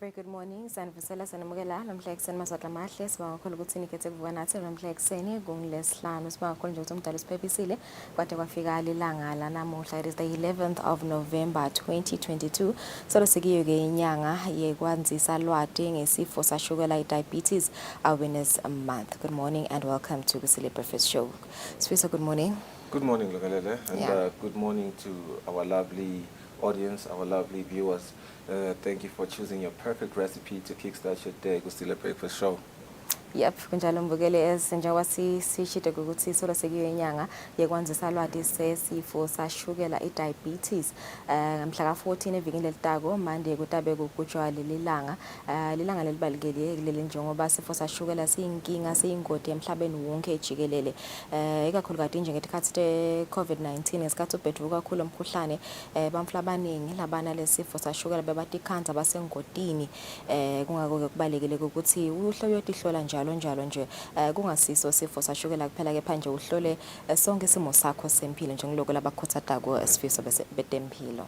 Very good morning. Sanibusela sanamukela namhla ekseni maswahla mahle sibonga kakhulu ukuthi nikhethe kuvuka nathi namhla ekseni kungilesihlanu sibonga kakhulu nje ukuthi umdala usiphepisile kwade kwafika lilanga lanamuhla. It is the 11th of November 2022. Solo sikiyo ke inyanga yekwanzisa lwati ngesifo sashukela diabetes awareness month. Good morning and welcome to Kusile Breakfast Show. Sfisa, good morning. Good morning, Logalele, and good morning to our lovely audience, our lovely viewers. Thank you for choosing your perfect recipe to kickstart your day. Kusile Breakfast Show. Yep, kunjalo mbukele njengoba sishite ukuthi solo sekiyo inyanga yekwanzisa lwati sesifo sashukela diabetes mhla ka-14 evikini letako Monday kutabe kugujwa lilanga lilanga lelibalekile leli njengoba sifo sashukela siyinkinga siyingodi emhlabeni wonke jikelele ikakhulukazi nje ngesikhathi te-COVID-19 ngesikhathi ubhedvuka kakhulu umkhuhlane bamfla abaningi labana lesifo sashukela bebati cancer basengodini kungako kubalekile ukuthi uyihlola njalo nje kungasiso sifo sashukela kuphela ke phanje uhlole sonke isimo sakho sempilo njengoloko labakhutsatako sifiso betempilo.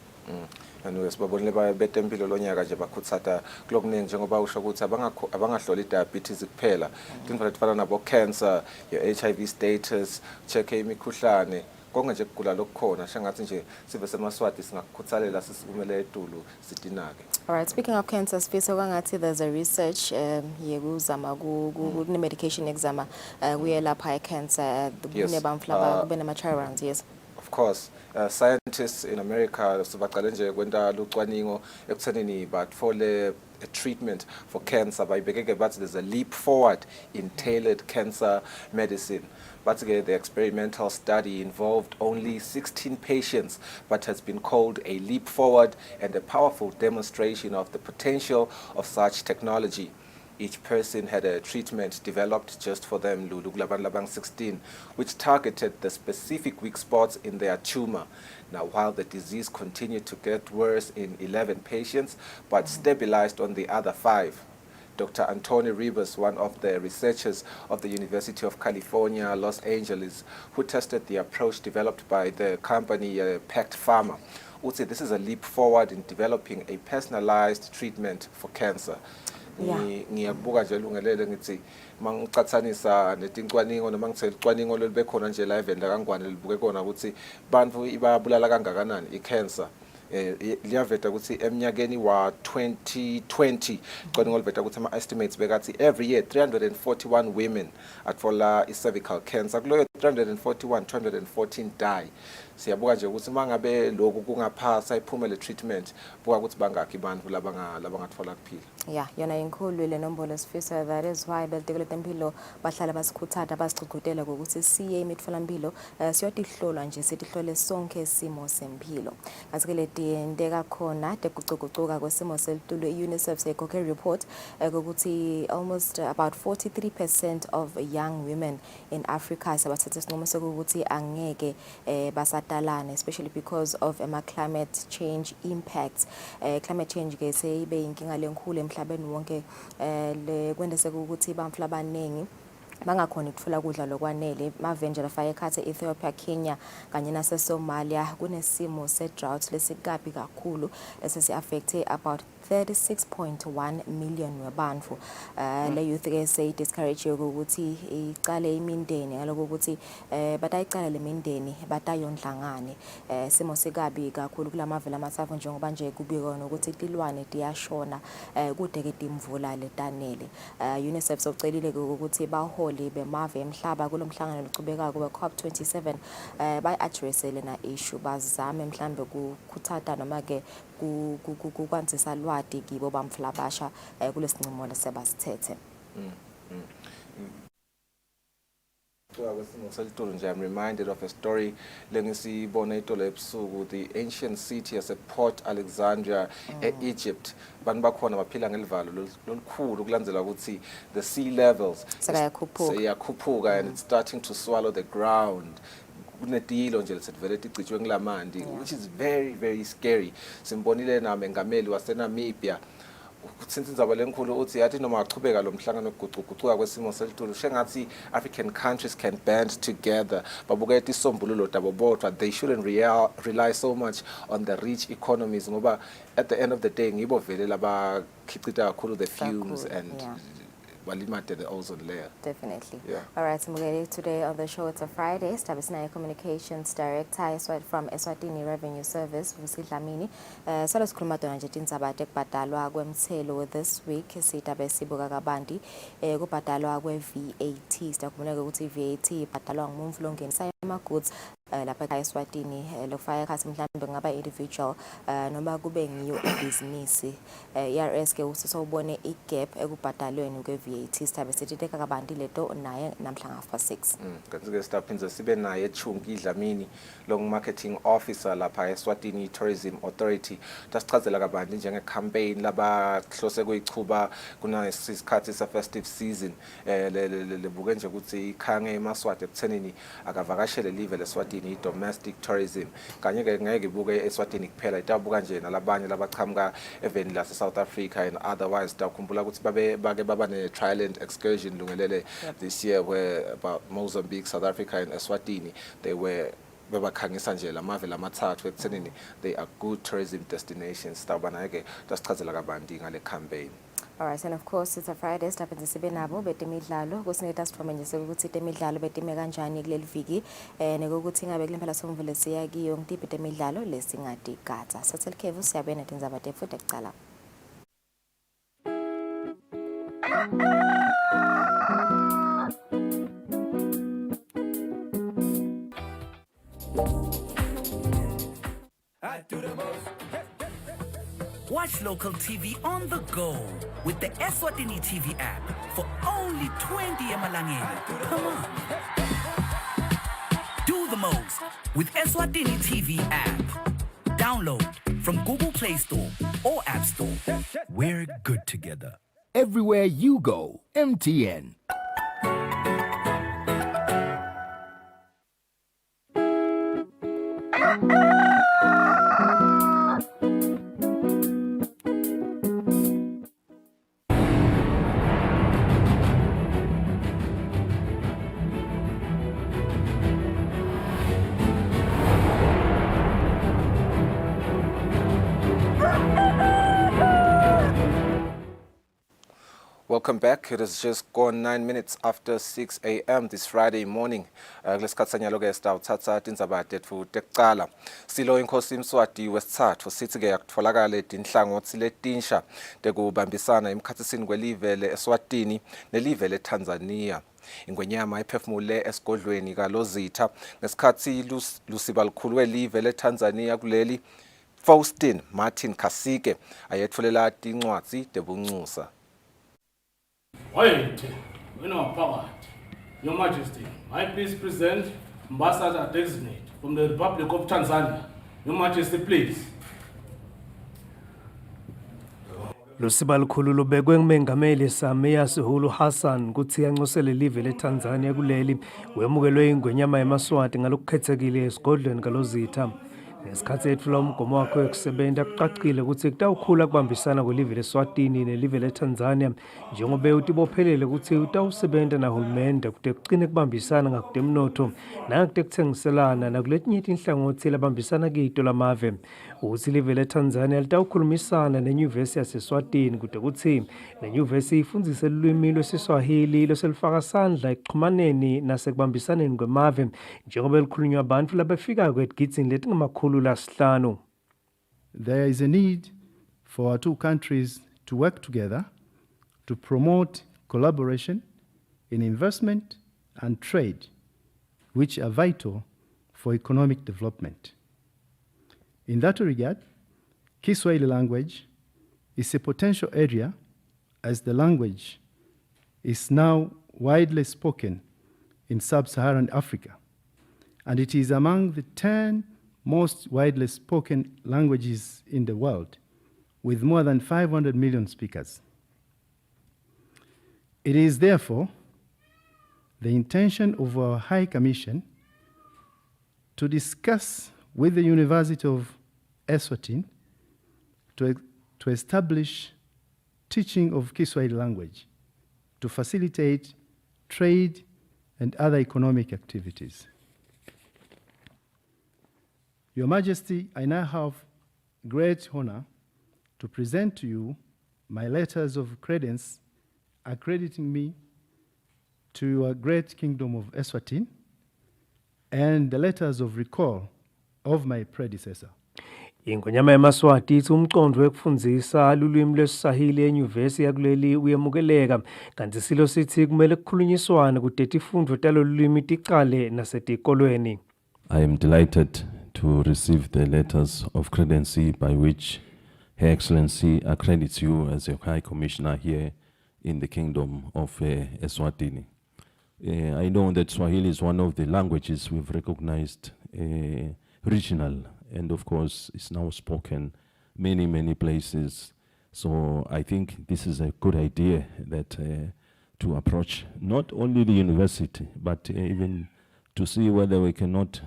And sibabonile betempilo lonyaka nje bakhutsata kulokuningi njengoba usho ukuthi abangahloli diabetes kuphela into efana nabo cancer, your HIV status, check imikhuhlane konke nje kugula lokukhona shangathi nje sibe semaswati singakukhuthalela sisikumele etulu sitinake. All right, speaking of cancer, Sfisa kwangathi there's a research yekuzama ku medication exam kuyelapha cancer kunebamfla kube nama trial rounds. Yes, of course. Scientists in America sobaqale nje kwenta lucwaningo ekuthenini batfole a treatment for cancer bayibekeke bathi there's a leap forward in tailored cancer medicine. But again, the experimental study involved only 16 patients, but has been called a leap forward and a powerful demonstration of the potential of such technology. Each person had a treatment developed just for them, Lulu 16, which targeted the specific weak spots in their tumor. Now, while the disease continued to get worse in 11 patients, but stabilized on the other 5. Dr. Anthony Ribas, one of the researchers of the University of California, Los Angeles, who tested the approach developed by the company Pact Pharma, would say this is a leap forward in developing a personalized treatment for cancer. Ngiyabuka nje lungelele ngithi mangicathanisa neticwaningo noma ngithela icwaningo lelibekhona nje la event kaNgwane libuke kona ukuthi bantu ibabulala kangakanani icancer. Liyaveta ukuthi eminyakeni wa 2020 cwaningo liveta ukuthi ama estimates bekathi every year 341 women atfola cervical cancer kuloyo 214 die. Siyabuka nje ukuthi mangabe lokhu kungaphasa iphume le treatment buka ukuthi bangaki abantu labangatfola kuphila. Yeah, yona inkulu le nombolo Sfisa. That is why betekele tempilo bahlala basikhuthata basicugudela ukuthi siye imitfolamphilo siyotihlolwa nje sitihlole sonke isimo sempilo. Ngasikele letienteka khona tekucucucuka kwesimo selitulo UNICEF sekhokhe report ukuthi almost about 43% of young women in Africa sabathatha isinqumo sokuthi angeke basatalane, especially because of climate change impacts. Climate change ke seyibe inkinga lenkulu emhlabeni wonke kwendese ukuthi bamfla abaningi bangakhona ukuthola kudla lokwanele mavenje lafaya ekhathe Ethiopia, Kenya kanye nase Somalia kunesimo se-drought lesikabi kakhulu lesi affecte about 36.1 million wabantu. Le youth ke say discourage ukuthi iqale imindeni ngaloko ukuthi batayicala le mindeni batayondlangane simo sikabi kakhulu kulamavela amathafu njengoba nje kubikona ukuthi tilwane tiyashona kude ke timvula letanele. UNICEF socelile ukuthi baholi bemave emhlaba kulomhlangano lucubekako we-COP27 bayi-address lena issue bazame mhlambe kukhuthata noma ke kukwanzisa lwati kibo bamfla basha kulesinqumo lesebasithethe. I'm reminded of a story the ancient city as a Port Alexandria, Egypt. The sea levels and it's starting to swallow the ground. Which is very, very scary. Simbonile na mengameli wase Namibia since indzaba lenkulu uthi yathi noma aqhubeka lo mhlangano wokuguquguquka kwesimo selitulu shengathi African countries can band together babukela isombululo dabo bodwa. They shouldn't rely so much on the rich economies ngoba at the end of the day ngibo vele labakhicita kakhulu the fumes and balimate the ozone layer. Definitely. Yeah. All right, Mugeli, today on the show, it's a Friday. Stabisnaye Communications Director from Eswatini Revenue Service, Kusile Dlamini. So let's khuluma dona nje tindzaba tekubhadalwa kwemthelo this week. Sitabe sibuka kabanti kubhadalwa kwe-VAT. Sitakubona ukuthi i-VAT ibhadalwa ngumuntu longenisa ama-goods lapha eSwatini lokufaka ekhathi mhlawumbe kungaba individual noma kube ngiyo ibhizinisi. ERS ke usizobone igap ekubhadalweni kwe-VAT. Sitabe sititeka kabanti leto naye namhlanje half-past 6. Kanti ke sitaphinza sibe naye Chungi Dlamini long marketing officer lapha eSwatini Tourism Authority. Tasichazela kabanti njenge campaign laba hlose kuyichuba kuna isikhathi sa festive season lebuke nje ukuthi ikhange eMaswati ekuthenini akavakashele live leSwatini domestic tourism kanye ke ngeke ibuke eSwatini kuphela itabuka nje nalabanye labaqhamuka even la South Africa and otherwise takhumbula ukuthi bake baba ne trial and excursion lungelele this year where about Mozambique, South Africa and Eswatini they were babakhangisa nje lamave lamathathu ekuthenini they are good tourism destinations. Sitawubana ke tasichazela kabanti ngale campaign. All right, and of course it's a Friday. Sitaphenze sibe nabo betemidlalo kusinetha sithome nje ukuthi temidlalo betime kanjani kuleli viki nekuthi ngabe kule phela somvule siya kiyo ngitiphi temidlalo lesingadi gatsa. Sathel Kevu siyabena tindzaba tefuthi ekucala. Watch local TV on the go with the Eswatini TV app for only 20 emalangeni per month. Do the most with Eswatini TV app. Download from Google Play Store or App Store. We're good together. Everywhere you go, MTN. Welcome back. It has just gone 9 minutes after 6 a.m. this Friday morning. Kulesikhatsanyalo ke sitawuthatha tindzaba tetfu tekucala. Silo inkosi Mswati wesithathu sithi ke yakutfolakala tinhlangothi letinsha tekubambisana emkhathisini kwelive le-Eswatini nelive le-Tanzania. Ingwenyama iphefumule esigodlweni kaLozitha ngesikhathi lusiba likhulu welive le-Tanzania kuleli Faustin Martin Kasike ayetfulela tincwadzi tebuncusa. Wait, Your Majesty, I please present Ambassador Designate from the Republic of Tanzania. Your Majesty, please. Lusiba lukhulu lubekwe ngumengameli Samia Suluhu Hassan kuthi yancosele live leTanzania kuleli wemukelwe ingwenyama yemaswati ngalokukhethekile esigodlweni kaLozitha. Ngesikhathi ethula umgomo wakhe wokusebenza kucacile ukuthi kutawukhula kubambisana kwelive leSwatini nelive leTanzania njengoba utibophelele ukuthi utawusebenza nahulumende kude kucine kubambisana ngakude emnotho nangakude kuthengiselana nakuletinye inhlangothi labambisana kito lamave. Ukuthi live leTanzania litawukhulumisana nenyuvesi yaseSwatini kude kuthi lenyuvesi ifundzise ulwimi lwesiswahili loselifaka sandla ekuxhumaneni nasekubambisaneni kwemave njengoba likhulunywa abantu labafika kwegidini letingamakhulu. There is a need for our two countries to work together to promote collaboration in investment and trade, which are vital for economic development. In that regard, Kiswahili language is a potential area as the language is now widely spoken in sub-Saharan Africa, and it is among the 10 most widely spoken languages in the world, with more than 500 million speakers. It is therefore the intention of our High Commission to discuss with the University of Eswatini to establish teaching of Kiswahili language to facilitate trade and other economic activities. Your Majesty, I now have great honor to present to you my letters of credence accrediting me to your great kingdom of Eswatini and the letters of recall of my predecessor. Ingonyama yamaswati ithi umqondo wekufundzisa ulwimi lwesiswahili enyuvesi yakuleli uyamukeleka kanti silo sithi kumele kukhulunyiswane kude tifundvo talolu lwimi tiqale nasetikolweni. I am delighted to receive the letters of credency by which Her Excellency accredits you as a High Commissioner here in the Kingdom of Eswatini. I know that Swahili is one of the languages we've recognized regional, and of course it's now spoken many places. So I think this is a good idea that to approach not only the university, but even to see whether we cannot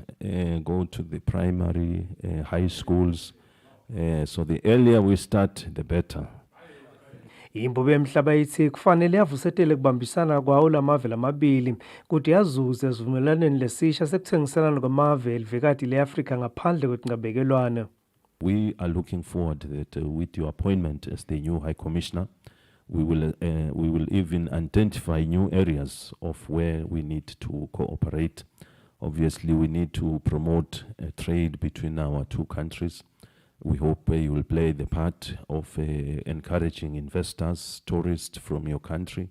go to the primary, high schools. So the earlier we start, the better. Imbobe emhlaba ithi kufanele yavusetele kubambisana kwawo lamave lamabili kuti yazuze ezivumelaneni lesisha sekuthengiselana kwamave elivekati le-Afrika ngaphandle kwetingabekelwana. We are looking forward that with your appointment as the new High Commissioner, we will even identify new areas of where we need to cooperate. Obviously, we need to promote trade between our two countries. We hope you will play the part of encouraging investors, tourists from your country.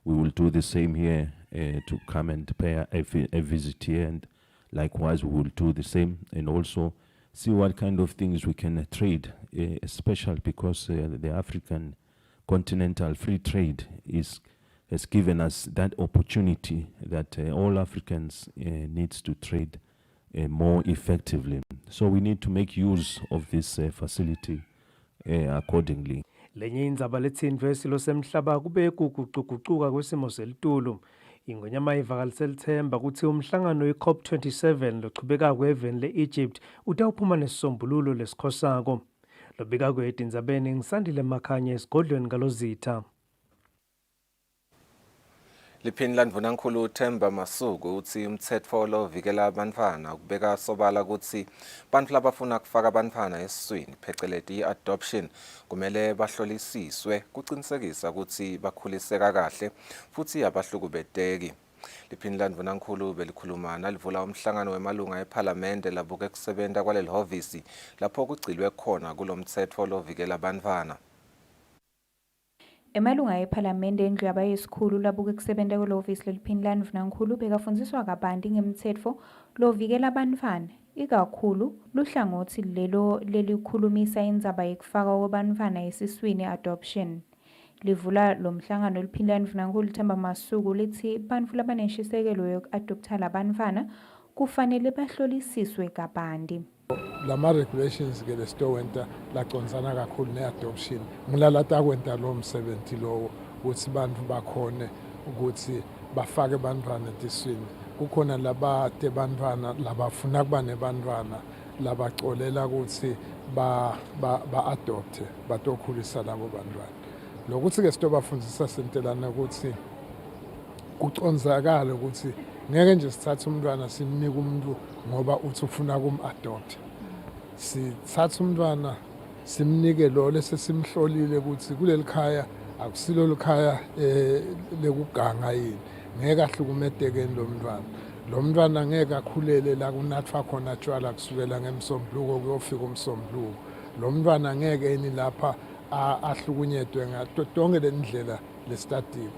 We will do the same here to come and pay a visit here, and likewise we will do the same and also see what kind of things we can trade, especially because the African continental free trade has given us that opportunity that all Africans needs to trade more effectively. So we need to make use of this facility accordingly. Lenye indzaba letsindvwe silo semhlaba kube kuguquguquka kwesimo selitulu. Ingonyama ivakalise lithemba ukuthi umhlangano we-COP27 lochubeka kweveni le-Egypt utawuphuma nesisombululo lesikhosako. Lobika kwethu indzabeni ngisandile makhanya esigodlweni kalozitha. Liphini landvunankulu uThemba Masuku uthi umtsetfo lovikela abantfwana ukubeka sobala ukuthi bantfu labafuna kufaka abantfwana esiswini pheceleti adoption kumele bahlolisiswe kucinisekisa ukuthi bakhuliseka kahle futhi abahlukubeteki. Liphini landvunankulu belikhuluma nalivula umhlangano wemalunga eParliamente labuke kusebenta kwaleli hovisi lapho kugcilwe khona kulomtsetfo lovikela abantfwana. Emalunga eParliamente endlu yabayesikhulu labuke kusebenta kwelofisi leliphini landvunankulu bekafundziswa kabanti ngemtsetfo lovikela abantfwana ikakhulu luhlangothi lelo lelikhulumisa indzaba yekufaka kwabantfwana esiswini adoption. Livula lomhlangano liphini landvunankulu Themba Masuku lithi bantfu labaneshisekelo yoku-adoptha labantfwana kufanele bahlolisiswe kabanti. Lama regulations ke lesitowenta lacondzana kakhulu ne-adoption ngilalata kwenta lo msebenzi lowo ukuthi bantfu bakhone ukuthi bafake bantfwana etiswini. Kukhona labate bantfwana labafuna kuba nebantfwana labacolela ukuthi ba-adopte batokhulisa labo bantfwana. Lokuthi ke sitobafundisa sentelana ukuthi kucondzakala ukuthi ngeke nje sithathe umntwana simnike umuntu ngoba uthi ufuna kum-adopta. Sithathe umntwana simnike lo lesesimhlolile ukuthi kuleli khaya akusilo likhaya lekuganga yini. Ngeke ahlukumedeke lo mntwana. Lo mntwana ngeke akhulele la kunathwa khona tshwala kusukela ngemsombuluko kuyofika umsombuluko. Lo mntwana ngeke eni lapha ahlukunyedwe ngato tonke lendlela lesitatiwe.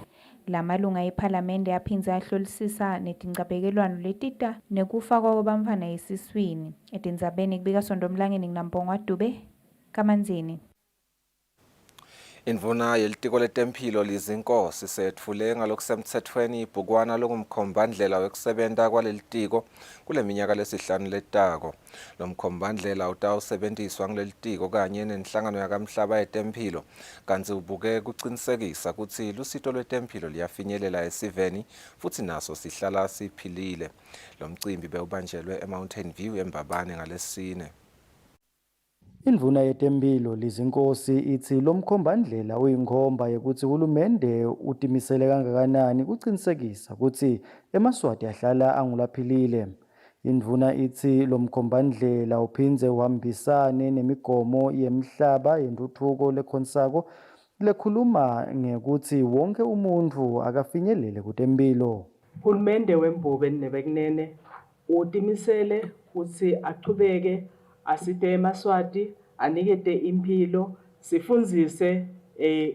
Lamalunga eParliamente yaphindza yahlolisisa netincabekelwano letita nekufakwa kwabantfwana esiswini. Etindzabeni kubika Sondomlangeni nginaMbongwa Dube Kamanzini. Indvuna yelitiko letemphilo lizinkosi setfule ngalokusemtsetfweni ibhukwana longumkhombandlela wekusebenta kwalelitiko kule minyaka lesihlanu letako. Lo mkhombandlela utawusebentiswa kulelitiko kanye nenhlangano yakamhlaba yetemphilo kanti ubuke kucinisekisa ukuthi lusito lwetemphilo liyafinyelela esiveni futhi naso sihlala siphilile. Lo mcimbi bewubanjelwe eMountain View eMbabane ngalesine. Indvuna yetemphilo Lizinkosi ithi lo mkhombandlela uyinkhomba yokuthi uhulumende utimisele kangakanani kucinisekisa ukuthi eMaswati ahlala angulaphilile. Indvuna ithi lo mkhombandlela uphindze uhambisane nemigomo yemhlaba yentuthuko lekhonsako lekhuluma ngekuthi wonke umuntu akafinyelele kutemphilo. Hulumende wembobe nebekunene utimisele ukuthi achubeke asite eMaswati anikete impilo sifundzise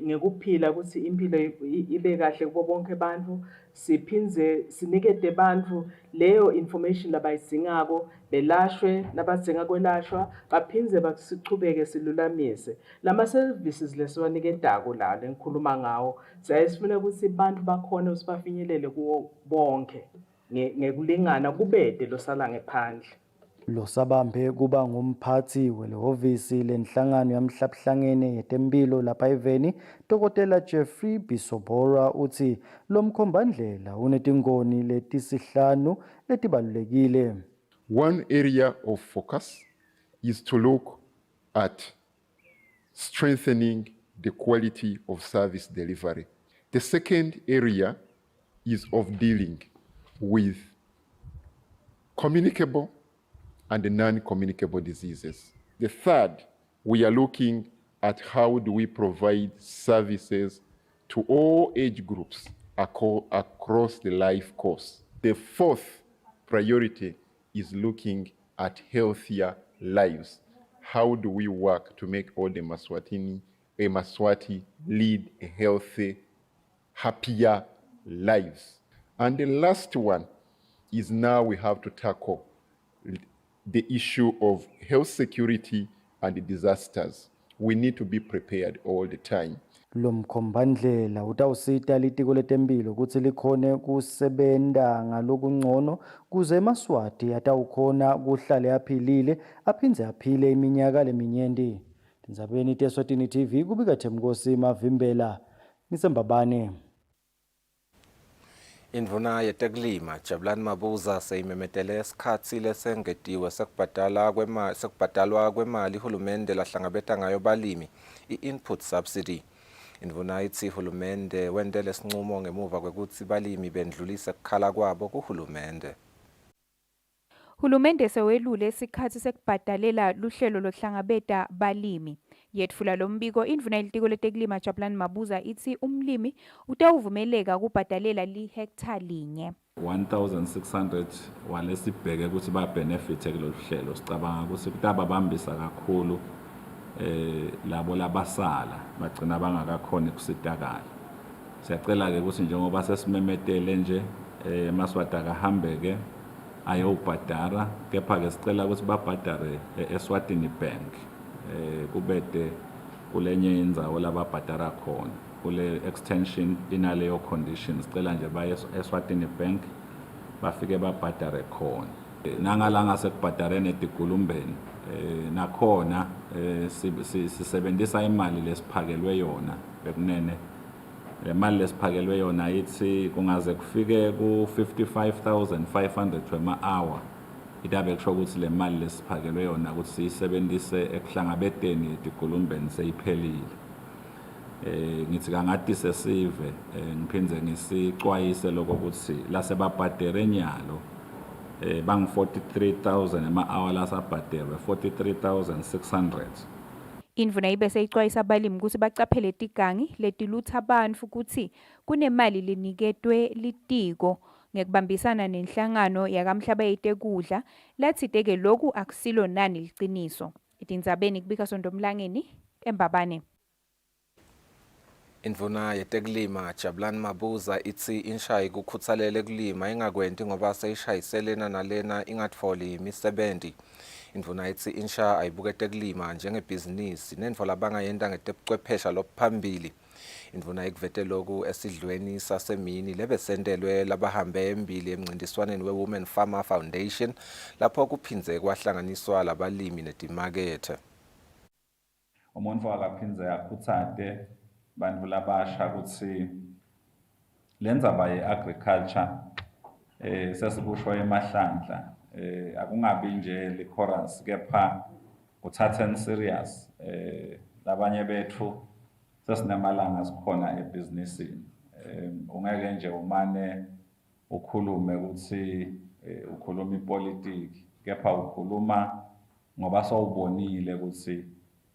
ngekuphila ukuthi impilo ibe kahle kubo bonke bantfu siphindze sinikete bantfu leyo information labayidingako belashwe nabadzinga kwelashwa baphindze basichubeke silulamise lama services lesiwaniketako la lengikhuluma ngawo sifuna ukuthi bantfu bakhona ukuthi bafinyelele kuwo bonke ngekulingana kubede losala ngephandle. Losabambe kuba ngumphathi welehhovisi lenhlangano yamhlabuhlangene yetemphilo lapha eveni Dr. Jeffrey Bisobora uthi lo mkhombandlela unetingoni letisihlanu letibalulekile. One area of focus is to look at strengthening the quality of service delivery. The second area is of dealing with communicable and non-communicable diseases. The third, we are looking at how do we provide services to all age groups across the life course. The fourth priority is looking at healthier lives. How do we work to make all the Maswati lead a healthy, happier lives? And the last one is now we have to tackle the issue of health security and disasters. We need to be prepared all the time. Lo mkhombandlela utawusita litiko letemphilo ukuthi likhone kusebenta ngalokungcono kuze eMaswati atawukhona kuhlale aphilile aphindze aphile iminyaka leminyenti. Tindzabeni teSwatini TV kubika Themkosi Mavimbela ngisembabane. Indvuna yetekulima Jabulani Mabuza seyimemetele isikhatsi lesengetiwe sekubhadalwa kwemali hulumende lahlangabeta ngayo balimi i-input subsidy. Indvuna ithi hulumende wente lesinqumo ngemuva kwekuthi balimi bendlulise kukhala kwabo kuhulumende. Hulumende sewelule isikhathi sekubhadalela luhlelo lohlangabeta balimi. Yetfula lombiko indvuna yelitiko letekulima Jabulani Mabuza ithi umlimi utawuvumeleka kubhadalela lihektha linye. 1,600 walesibheke ukuthi ba benefit kulolu hlelo sicabanga ukuthi kutababambisa kakhulu labo labasala bagcina bangakakhona kusitakala. Siyacela ke ukuthi njengoba sesimemetele nje eMaswati akahambeke ayobhadara kepha ke sicela ukuthi babhadare Eswatini Bank kubete kulenye indzawo lababhadara khona kule extension inaleyo conditions sicela nje baye Eswatini Bank bafike babhadare khona nangalanga sekubhadarene etigulumbeni nakhona sisebenzisa imali lesiphakelwe yona bekunene le mali lesiphakelwe yona ithi kungaze kufike ku 55,500 wema-hour itabe kusho ukuthi le mali lesiphakelwe yona ukuthi siyisebenzise ekuhlangabeteni etigulumbeni seyiphelile. Ngithi kangathi sesive ngiphindze ngisicwayise lokho ukuthi lasebabhadere nyalo bang 43,000 ema-hour lasabhaderwe 43,600. Indvuna ibe seyicwayisa abalimi ukuthi bacaphele tigangi letilutha bantfu ukuthi kunemali liniketwe litiko ngekubambisana nenhlangano yakamhlaba yetekudla latsite-ke loku akusilo nani liciniso. Etindzabeni kubika Sondomlangeni eMbabane. Indvuna yetekulima Jabulani Mabuza ithi inshayi kukhuthalele kulima ingakwenti ngoba seyishayiselena nalena ingatfoli imisebenzi. Indvuna ithi insha ayibukete kulima njengebhizinisi nentfo labangayenta ngetebuchwephesha lobuphambili. Indvuna ikuvete loku esidlweni sasemini lebesentelwe labahambe embili emncintiswaneni we-Women Farmer Foundation lapho kuphindze kwahlanganiswa labalimi netimakethe. Umuntu akaphindze akhuthade bantu labasha ukuthi lendzaba ye-agriculture sesikusho emahlandla akungabi nje lichorus kepha uthatheni serious labanye bethu sesinamalanga sikhona ebhizinisini ungeke nje umane ukhulume ukuthi ukhuluma ipolitiki kepha ukhuluma ngoba sawubonile ukuthi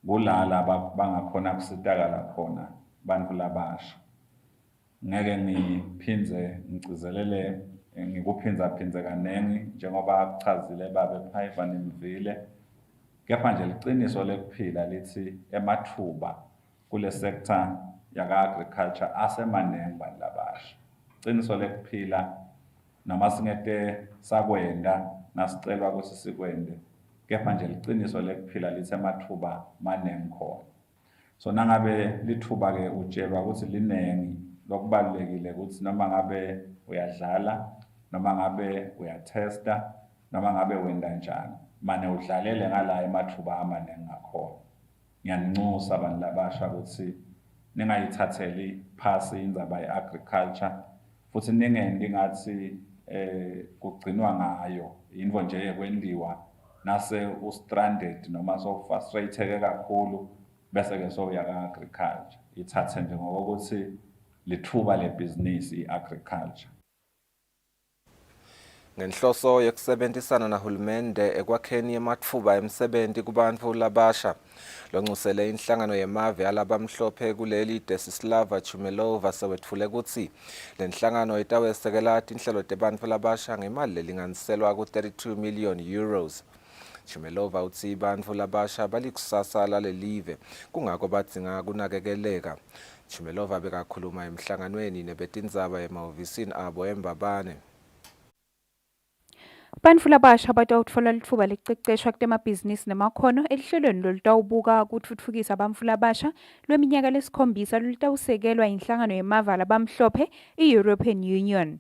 kulala bangakhona kusitakala khona bantu labasha ngeke ngiphinze ngicizelele ngikuphindza kanengi njengoba kuchazile babe Phaiva Nimvile kepha nje liqiniso lekuphila lithi emathuba kule sector yaka agriculture asemaningi bantu labasha iqiniso lekuphila noma singete sakwenda nasicelwa ukuthi sikwende kepha nje liqiniso lekuphila lithi emathuba maningi khona so nangabe lithuba ke utshelwa ukuthi linengi lokubalekile ukuthi noma ngabe uyadlala noma ngabe uyatesta noma ngabe wenda njani mane udlalele ngala emathuba amaningi ngakhona ngiyaninxusa abantu labasha ukuthi ningayithatheli phasi indzaba ye-agriculture futhi ningendi ngathi kugcinwa ngayo into nje yekwendiwa nase ustranded noma so frustrated kakhulu bese ke soya ka-agriculture ithathe nje ngokuthi lithuba le-business i-agriculture. Ngenhloso yokusebenzisana nahulumende ekwakheni amathuba emsebenzi kubantu labasha lonxusele inhlangano yemave alabamhlophe kuleli Desislava Chumelova sewetfule ukuthi lenhlangano itawesekela inhlelo tebantu labasha ngemali lelinganiselwa ku-32 million euros. Chumelova uthi bantu labasha balikusasa lalelive kungako badzinga kunakekeleka. Chumelova bekakhuluma emhlanganweni nebetindzaba emahhovisini abo eMbabane. Bantfu labasha batawutfola litfuba lececeshwa kutemabhizinisi nemakhono elihlelweni lolutawubuka kutfutfukisa bantfu labasha lweminyaka lesikhombisa lolutawusekelwa inhlangano yemave alabamhlophe i-European Union.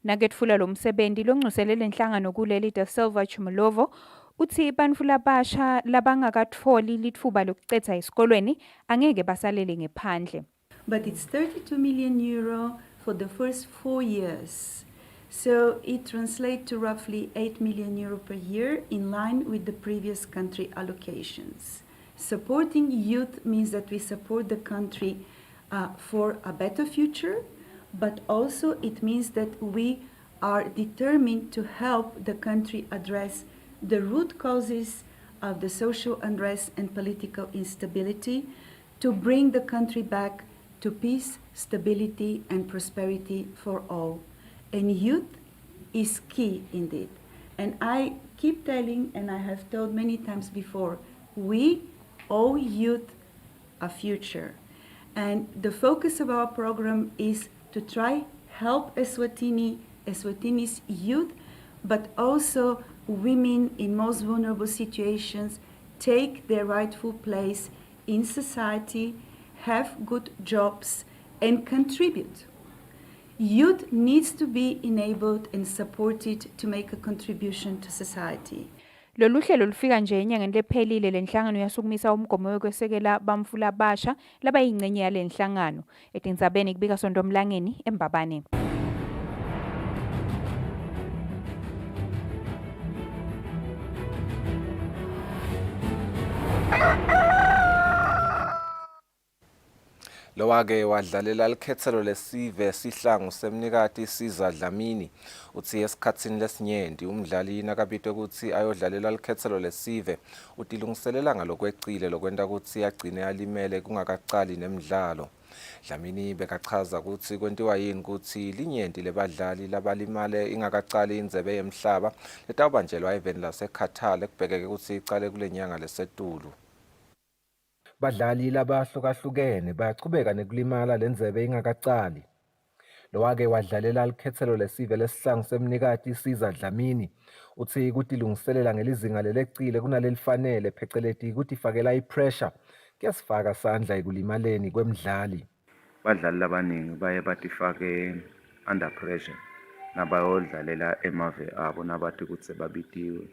Naketfula lo msebenti lonxusele lenhlangano kuleli Silva Chumelovo utsi bantfu labasha labangakatfoli litfuba lokucedza esikolweni angeke basalele ngephandle. But it's 32 million euro for the first 4 years. So it translates to roughly 8 million euro per year in line with the previous country allocations. Supporting youth means that we support the country for a better future, but also it means that we are determined to help the country address the root causes of the social unrest and political instability to bring the country back to peace, stability, and prosperity for all. And youth is key indeed. And I keep telling, and I have told many times before, we owe youth a future. And the focus of our program is to try help Eswatini's youth, but also women in most vulnerable situations take their rightful place in society, have good jobs, and contribute. Youth needs to be enabled and supported to make a contribution to society. Lolu hlelo lufika nje enyangeni lephelile lenhlangano yasukumisa umgomo wekwesekela bantfu labasha labayingcenye yale nhlangano etindzabeni kubika Sondomlangeni eMbabane. Lowake wadlalela likhethelo lesive sihlangu semnikati Siza Dlamini uthi esikhatsini lesinyenti umdlali nakabitwe ukuthi ayodlalela likhethelo lesive utilungiselela ngalokweqile lokwenta ukuthi agcine alimele kungakacali nemidlalo. Dlamini bekachaza ukuthi kwentiwa yini ukuthi linyenti lebadlali labalimale ingakacali indzebe yemhlaba letawubanjelwa eveni laseKhathale kubhekeke ukuthi icale kulenyanga lesetulu. Badlali labahlukahlukene bayachubeka nekulimala lendzebe ingakacali. Lowake wadlalela likhethelo lesive lesihlangu semnikati Siza Dlamini uthi kutilungiselela ngelizinga lelecile kunalelifanele pheceleti kutifakela ipressure kuyasifaka sandla ekulimaleni kwemdlali. Badlali labaningi baye batifake under pressure nabayodlalela emave abo nabathi ukuthi sebabitiwe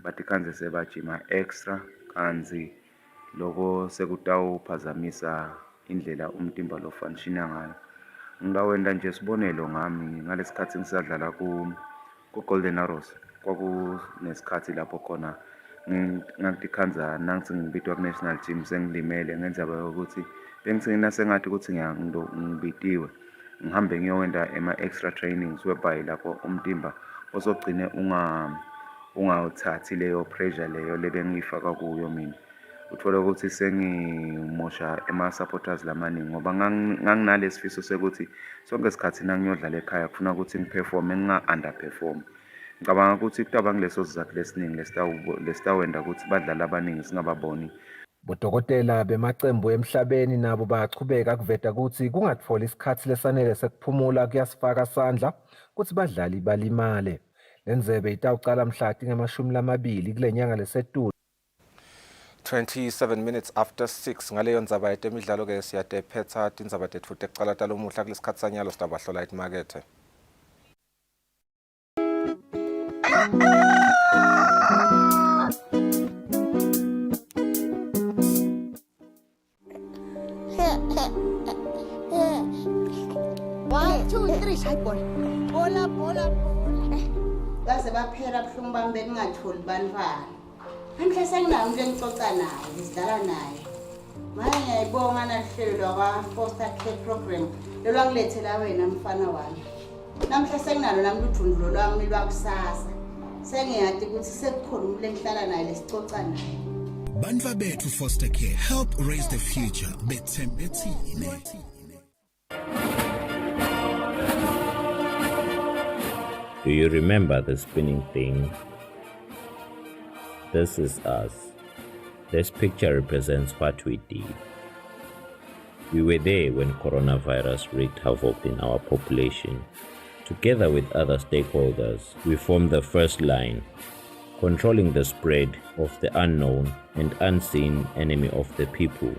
bathi kanze sebajima extra kanzi loko sekutawuphazamisa indlela umtimba lo functiona ngayo. Ngidawenda nje sibonelo ngami ngalesikhathi ngisadlala ku Golden Arrows kwakunesikhathi lapho khona ngangikhanza nangithi ngibitwa ku-national team sengilimele ngenza ukuthi bengithina sengathi ukuthi ngibitiwe ngihambe ngiyowenda extra trainings whereby lapho umtimba osogcine ungawuthathi leyo pressure leyo lebengiyifaka kuyo mina uthola ukuthi sengimosha supporters lamaningi ngoba nganginalesifiso sekuthi sonke isikhathi nangiyodlala ekhaya kufuna ukuthi ngiperforme underperform ngicabanga ukuthi kutaba ngileso sizathu lesiningi lesitawenda ukuthi badlali abaningi singababoni. Bodokotela bemacembu emhlabeni nabo bachubeka kuveta ukuthi kungathola isikhathi lesanele sekuphumula kuyasifaka sandla ukuthi badlali balimale. Lenzebe itawucala mhla tingamashumi kule nyanga leseTulu. 27 minutes after 6 ngaleyo ndzaba yetemidlalo ke siyadephetha tindzaba tetfu tekucala talomuhla kulesikhathi sanyalo sitabahlola etimakethe. Baze baphela buhlungu bami bengingatholi bantwana. Namhla senginayo umuntu engixoxa naye, ngisidlala naye. Manje ngiyayibonga nahlelo lwaka-foster care program lolwangilethela wena mfana wami. Namhla senginalo nami udundulo lwami lwakusasa. Sengiyadi ukuthi sekukhona umuntu engihlala naye lesixoxa naye. Bantwa bethu foster care help raise the future bethembethile. Do you remember the spinning thing? This is us. This picture represents what we did. We were there when coronavirus wreaked havoc in our population. Together with other stakeholders, we formed the first line, controlling the spread of the unknown and unseen enemy of the people.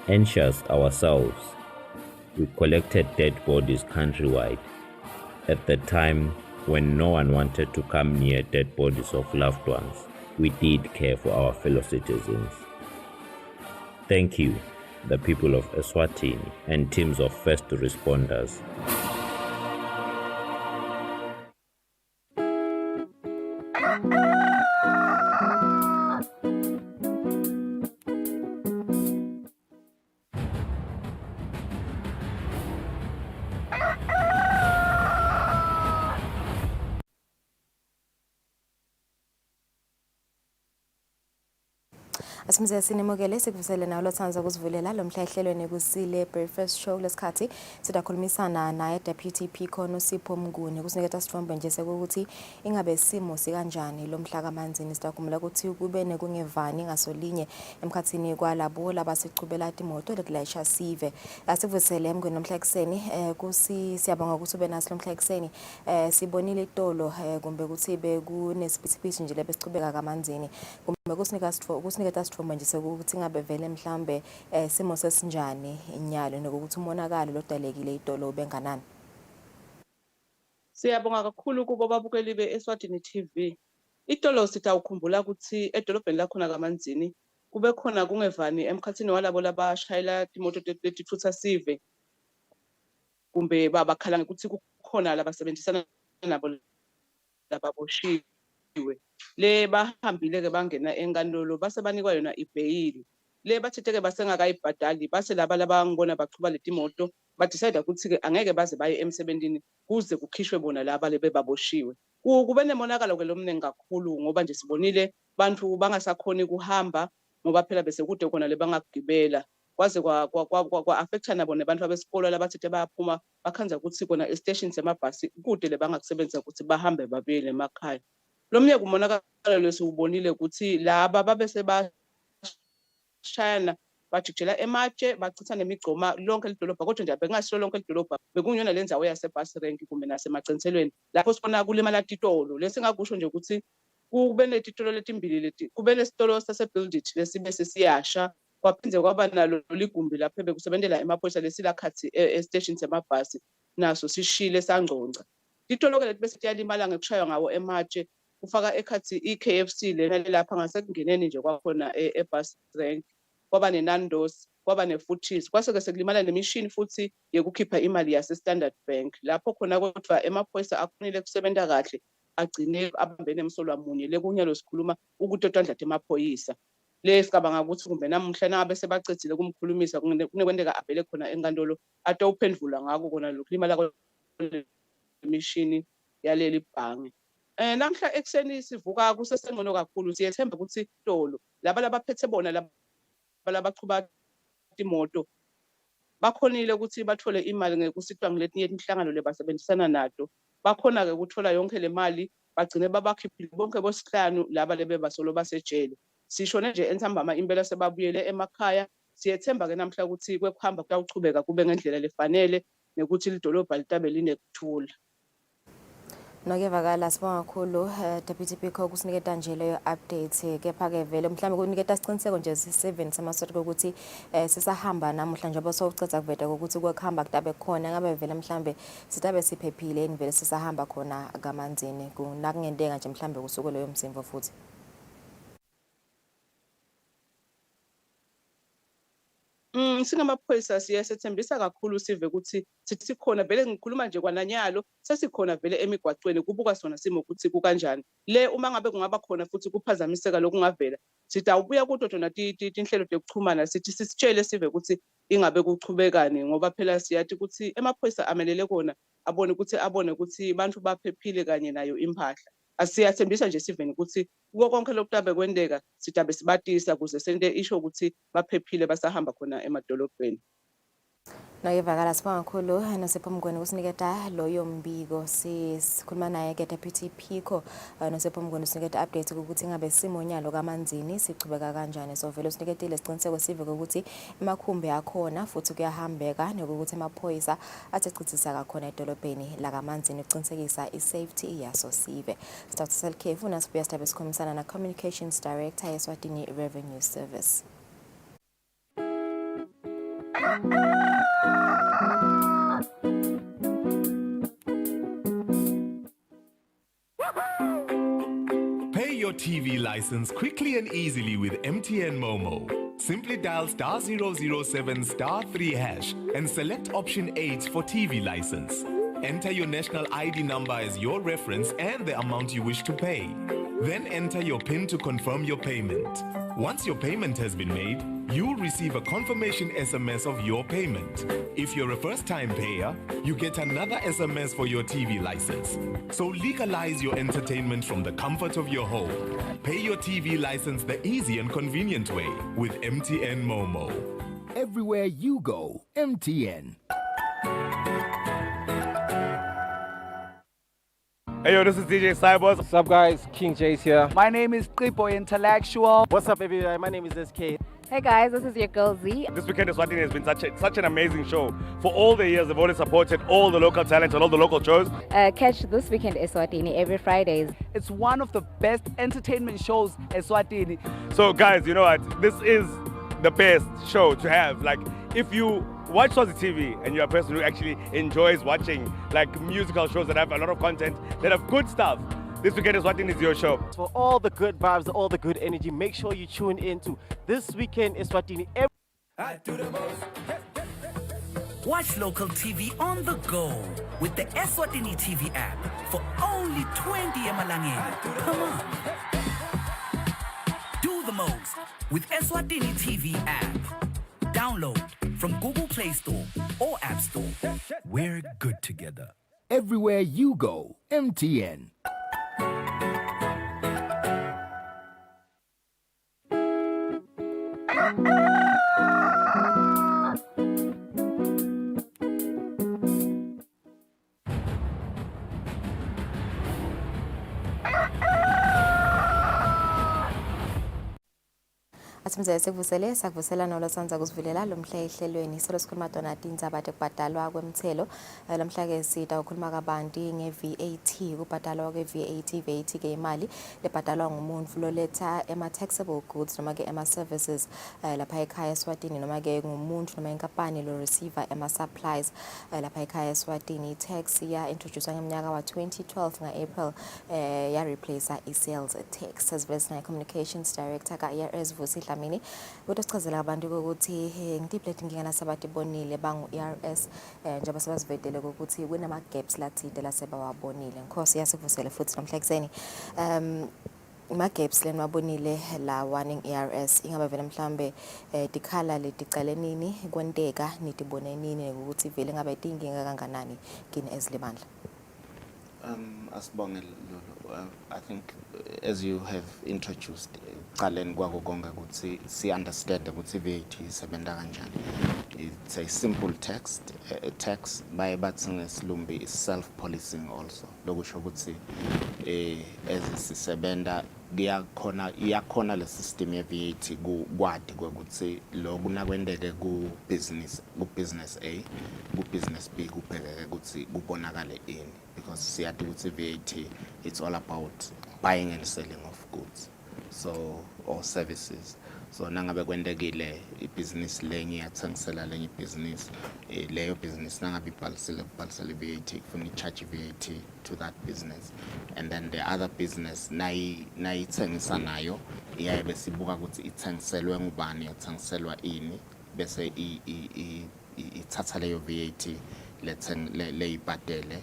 Anxious ourselves, we collected dead bodies countrywide. At the time when no one wanted to come near dead bodies of loved ones, we did care for our fellow citizens. Thank you, the people of Eswatini and teams of first responders. Asimze sinemukele sikuvusele nawo lothanza ukusivulela lo mhla ehlelweni Kusile breakfast show lesikhathi sidakhulumisana naye deputy Pico noSipho Mnguni kusiniketa sithombe nje sekuthi ingabe simo sikanjani lo mhla kaManzini sidakhumula ukuthi kube nekungevani ngasolinye emkhathini kwalabo labasicubela imoto lekulayisha sive asivusele emngweni nomhla ekseni siyabonga ukuthi ube naso lo mhla ekseni sibonile itolo kumbe ukuthi bekunesiphithi nje lebesicubeka kaManzini kumbe kusiniketa sithombe nje sekuthi ngabe vele mhlambe simo sesinjani inyalo nokuthi umonakalo lodalekile itolo benganani. Siyabonga kakhulu kubo babukeli be-Eswatini TV. Itolo sitawukhumbula ukuthi edolobheni lakhona kaManzini kube khona kungevani emkhathini walabo labashayela imoto letithutha sive kumbe babakhala ukuthi kukhona labasebenzisana nabo lababoshiwe le bahambile ke bangena enkantolo base banikwa yona ibhayili le bathetheke basengakayibhadali base laba labangibona bachuba letimoto badecide ukuthi ke angeke baze baye emsebenzini kuze kukhishwe bona laba lebe baboshiwe. Kube nemonakalo ke lomnengi kakhulu ngoba nje sibonile bantu bangasakhoni kuhamba ngoba phela bese kude khona lebangagibela kwaze kwa affectana bona abantu abesikolo labathethe bayaphuma bakhanza ukuthi kona e-station semabhasi kude lebangakusebenza ukuthi bahambe babuyele emakhaya. Lomnye kumonakalo lesiubonile ukuthi laba babese bashayana bajikjela ematshe bachitha nemigcoma lonke lidolobha kodwa nje bengasilo lonke lidolobha bekungiyona lenzawo yasebhasi rank kumbe nasemagcinselweni lapho sibona kulimala titolo lesingakusho nje ukuthi kube netitolo letimbili leti kube nesitolo sasebuilding lesibe sesiyasha kwaphindze kwaba nalo ligumbi lapho bekusebenzela emaphoyisa lesilakhathi e-station semabhasi naso sishile sangconca. Titolo ke leti bese tiyalimala ngekushaywa ngawo ematshe kufaka ekhathi i-KFC lena lapha ngasekungeneni nje kwakhona ebus rank kwaba neNando's kwaba neFooties kwase ke sekulimala nemishini futhi yokukhipha imali yase Standard Bank lapho khona kodwa emaphoyisa akhonile kusebenza kahle agcine abambene emsolwa munye lekunyalo sikhuluma ukuthi otandlathe emaphoyisa le sicabanga ukuthi kumbe namuhla nangabe sebacedzile kumkhulumisa kunekwendeka abhele khona enkantolo atawuphendvula ngako kona lokulimala kwemishini yaleli bhange. Namhla ekseni sivuka kusesengcono kakhulu siyethemba ukuthi itolo laba labaphethe bona laba labaqhuba imoto bakhonile ukuthi bathole imali ngekusitwa ngiletinye inhlangano lebasebenzisana nato bakhona ke ukuthola yonke le mali bagcine babakhiphile bonke bosihlanu laba lebe basolo basejele sishone nje entsambama impela sebabuyele emakhaya siyethemba ke namhla ukuthi kwekuhamba kutawuchubeka kube ngendlela lefanele nekuthi lidolobha litabe linekuthula. Nokevakala sibonga kakhulu Deputy Biko kusiniketa nje leyo update kepha ke vele mhlawumbe kuniketa isiqiniseko nje si7 samasotho ukuthi sisahamba namuhla njengoba sowucetha kuveda ukuthi kwekuhamba kutabe khona ngabe vele mhlawumbe sitabe siphephile vele sisahamba khona kamanzini kunakungendenga nje mhlawumbe kusuku leyo msimvo futhi. Singamaphoyisa siyasethembisa kakhulu sive ukuthi sikhona vele ngikhuluma nje kwananyalo sesikhona vele emigwaqweni kubuka sona simo ukuthi kukanjani le uma ngabe kungaba khona futhi kuphazamiseka lokungavela sitawubuya kuto tona tinhlelo zokuchumana sithi sisitshele sive ukuthi ingabe kuchubekani ngoba phela siyathi ukuthi emaphoyisa amelele kona abone ukuthi bantu baphephile kanye nayo impahla. Asiyathembisa nje siveni ukuthi konke lokutabe kwendeka sitabe sibatisa kuze sente isho ukuthi baphephile basahamba khona emadolobheni. Nokevakala sibonga kakhulu nosephomgweni kusiniketa loyo mbiko sikhuluma naye ke Deputy Biko nosephomgweni usiniketa update ukuthi ngabe simo nyalo kamanzini sichubeka kanjani so vele usiniketile isiqiniseko sive ukuthi emakhumbi akhona futhi kuyahambeka nokuthi amaphoyisa athechithisa kakhona edolobheni la kamanzini ukuqinisekisa isafety yaso sive. Start self nasibuya sitabe sikhomisana na Communications Director Eswatini Revenue Service. Pay your TV license quickly and easily with MTN Momo. Simply dial *007 *3# and select option 8 for TV license. Enter your national ID number as your reference and the amount you wish to pay. Then enter your PIN to confirm your payment. Once your payment has been made, you'll receive a confirmation SMS of your payment. If you're a first-time payer, you get another SMS for your TV license. So legalize your entertainment from the comfort of your home. Pay your TV license the easy and convenient way with MTN Momo. Everywhere you go, MTN. Hey yo, this is DJ Cybers. What's up guys, King Jace here. My name is Kripo Intellectual. What's up everybody, my name is SK. Hey guys, this is your girl Z. This weekend Eswatini has been such an amazing show. For all the years, they've always supported all the local talent and all the local shows. Catch This Weekend Eswatini every Fridays. It's one of the best entertainment shows Eswatini. So guys, you know what? This is the best show to have. Like, if you watch Swazi TV and you're a person who actually enjoys watching like musical shows that have a lot of content, that have good stuff, This Weekend Eswatini is your show. For all the good vibes, all the good energy, make sure you tune in to This Weekend Eswatini. Watch local TV on the go with the Eswatini TV app for only 20 emalangeni per month. Do the most with Eswatini TV app. Download from Google Play Store or App Store. We're good together. Everywhere you go, MTN. Asimze sakuvusela nolotsanza kusivulela lo mhla ehlelweni selo sikhuluma tona tindzaba tekubhadalwa kwemthelo lamhla ke sita ukhuluma kabanti nge-VAT kubhadalwa ke-VAT ke imali lebhadalwa ngumuntu loletha ema-taxable goods noma ke ema-services lapha ekhaya Eswatini noma ke ngumuntu noma inkampani lo receiver ema-supplies lapha ekhaya Eswatini. Tax ya introduced ngeminyaka wa 2012 nga-April ya replace i-sales tax. As well as Communications Director ka-IRS Vusihla Dlamini kodwa sichazela abantu ukuthi ngidiplet ngingana sabathi bonile bangu ERS njengoba sebazivedele ukuthi kunama gaps lathide lasebawabonile Nkosi yasivusele futhi namhla ekseni ma-gaps leni wabonile la warning ERS ingaba vele mhlambe dikhala leticale nini kwenteka nitibone nini ukuthi vele ngabe idinginga kanganani kini ezilibandla Asibonge I think as you have introduced qaleni kwako konke ukuthi si understand ukuthi VAT isebenza kanjani. It's a simple tax baye bathi ngesilumbi is self policing also lokusho ukuthi ezisisebenza iyakhona le system ye VAT kwadi ukuthi lokuna kwendeke ku business A ku business B kuphekeke ukuthi kubonakale ini because siyathi ukuthi VAT it's all about buying and selling of goods or services so nangabe kwendekile ibusiness lenye yathengisela lenye business leyo business nangabe ibhalisele VAT kufuna charge VAT to that business and then the other business nayithengisa nayo iyaye besibuka ukuthi ithengiselwe ngubani yathengiselwa ini bese ithatha leyo VAT leyibhadele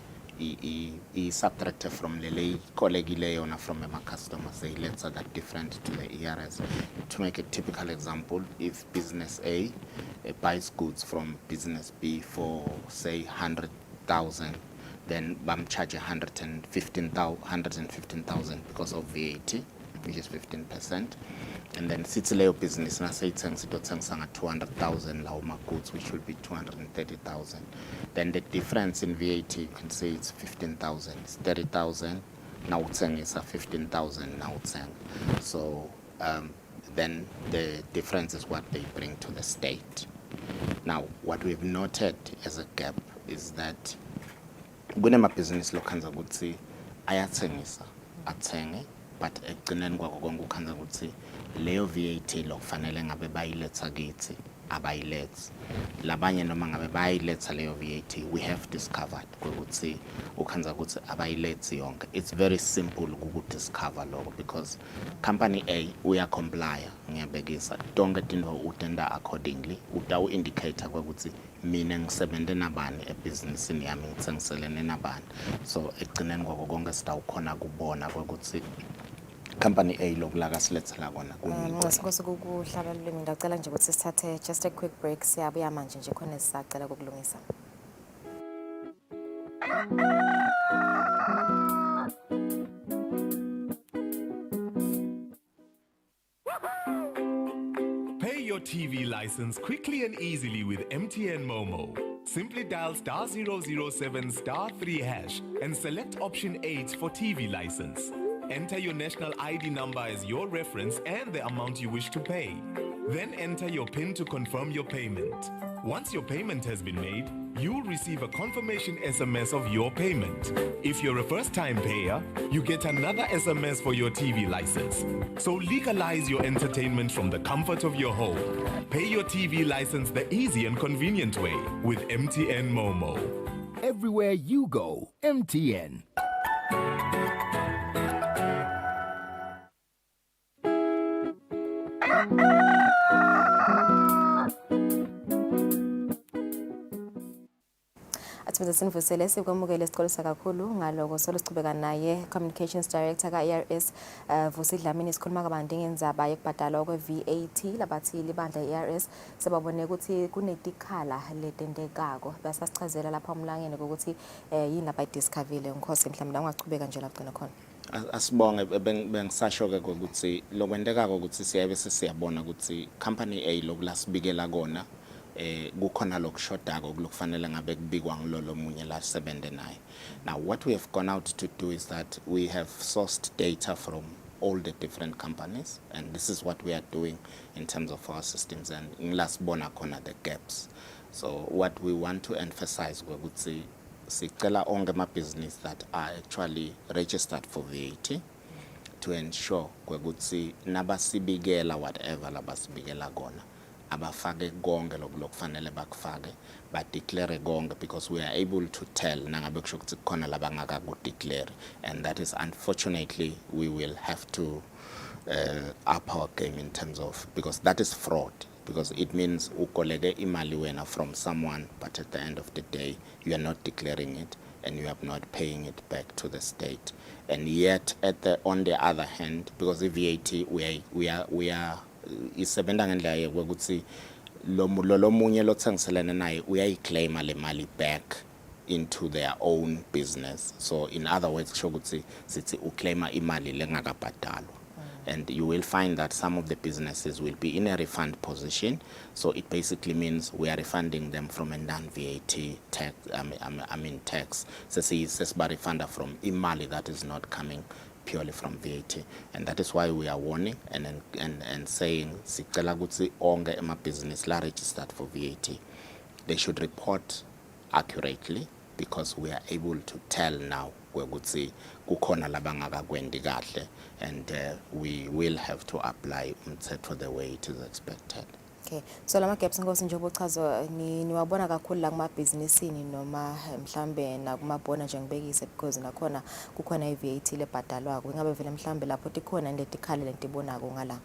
i-subtracted from le collegileyo na from my customer say let's say that different to the ERS. To make a typical example, if business A buys goods from business B for say 100,000, then BAM charge 115,000 because of VAT, which is 15%. And then Sitsileo business na say thanks 200,000 lauma goods, which will be 230,000. Then the difference in VAT, you can say it's 15,000. It's 30,000. Now it's 15,000. Now it's so then the difference is what they bring to the state. Now, what we've noted as a gap is that kunema business lokhanza ukuthi ayathengisa athenge but ekugcineni kwako konke ukhanza ukuthi leyo VAT lokufanele ngabe bayiletha kithi abayiletha labanye noma ngabe bayiletha leyo VAT we have discovered ukuthi ukhanza ukuthi abayilethi yonke. It's very simple ukudiscover lokho because company A uya comply ngiyabekisa tonke tinto utenda accordingly utawu indicator ukuthi mina ngisebenzele nabani ebusinessini yami ngithengiselene nabani so ekugcineni kwako konke sitawukhona kubona ukuthi company A lokulaka silethela kona Nkosi kukuhlaba lulimi ngicela nje ukuthi sithathe just a quick break siyabuya manje nje khona sisacela ukulungisa Pay your TV license quickly and easily with MTN Momo. Simply dial *007 *3 hash and select option 8 for TV license. Enter your national ID number as your reference and the amount you wish to pay. Then enter your PIN to confirm your payment. Once your payment has been made, you'll receive a confirmation SMS of your payment. If you're a first-time payer, you get another SMS for your TV license. So legalize your entertainment from the comfort of your home. Pay your TV license the easy and convenient way with MTN Momo. Everywhere you go, MTN. Athi sinivusele sikwamukele siqolisa kakhulu ngaloko soluchubeka naye communications director ka ERS Vusi Dlamini sikhuluma kabanti ngenzaba yokubhadalwa kwe VAT labathi libandla ERS sebabone ukuthi kunetikhala letendekako basasichazela lapha umlangeni ukuthi yini abayidiscoverile Nkosi mhlawumbe la ungachubeka nje lapho gcina khona Asibonge bengisasho ke ukuthi lokwendekako ukuthi siyabe sesiyabona ukuthi company A lokulasibikela kona kukhona lokushodako kufanele ngabe kubikwa ngilolo munye la sebende naye. Now what we have gone out to do is that we have sourced data from all the different companies and this is what we are doing in terms of our systems and ngilasibona khona the gaps. So what we want to emphasize ukuthi sicela onke ama business that are actually registered for VAT to ensure ukuthi nabasibikela whatever labasibikela kona abafake konke lokufanele bakufake ba declare konke because we are able to tell nangabe kusho ukuthi khona labangaka ku declare and that is unfortunately we will have to up our game in terms of, because that is fraud, because it means ukolege imali wena from someone, but at the end of the day you are not declaring it and you are not paying it back to the state. And yet on the other hand, because the VAT we are isebenza ngendlela yokuthi lo munye lothengiselana naye uyayiclaima le mali back into their own business. So in other words, kusho ukuthi sithi uclaima imali lengakabhadalwa. And you will find that some of the businesses will be in a refund position. So it basically means we are refunding them from a non-VAT tax, tax. So sesiba refunda from imali that is not coming purely from VAT. And that is why we are warning and saying, sicela ukuthi onke ema-business la registered for VAT, they should report accurately, because we are able to tell now ukuthi kukhona labangakakwendi kahle, and we will have to apply umthetho the way it is expected. Okay, so lama gaps ngosi njengoba uchaza niwabona kakhulu la kuma-businessini noma mhlambe nakumabona nje ngibekise, because nakhona kukhona i-VAT lebhadalwako. Ingabe vele mhlambe lapho tikhona into etikhali lento ibonako ngala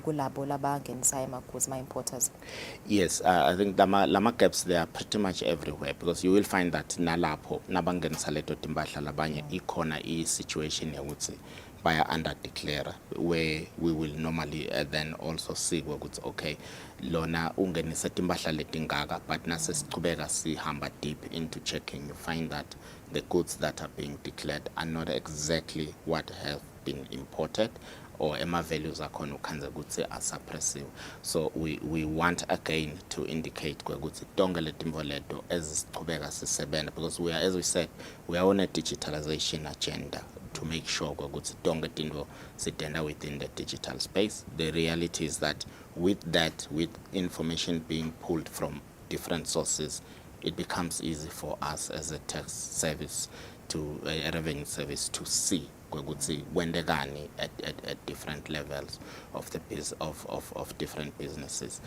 kulabo labangenisayo ama-goods, ma-importers? Yes, I think lama gaps, they are pretty much everywhere, because you will find that nalapho nabangenisa leto timbahla labanye ikhona i-situation yokuthi baya under declare, where we will normally then also see ukuthi okay lona ungenisa timbahla letingaka, but nase sichubeka sihamba deep into checking, you find that the goods that are being declared are not exactly what have been imported, or ema values akhona ukhanza ukuthi are suppressive. So we want again to indicate ukuthi tonke letimvo leto ezichubeka sisebenta, because we are, as we said, we are on a digitalization agenda to make sure ukuthi tonke tinto sitenda within the digital space. The reality is that with information being pulled from different sources, it becomes easy for us as a tax service, to a revenue service, to see kwendekani at different levels of the of different businesses.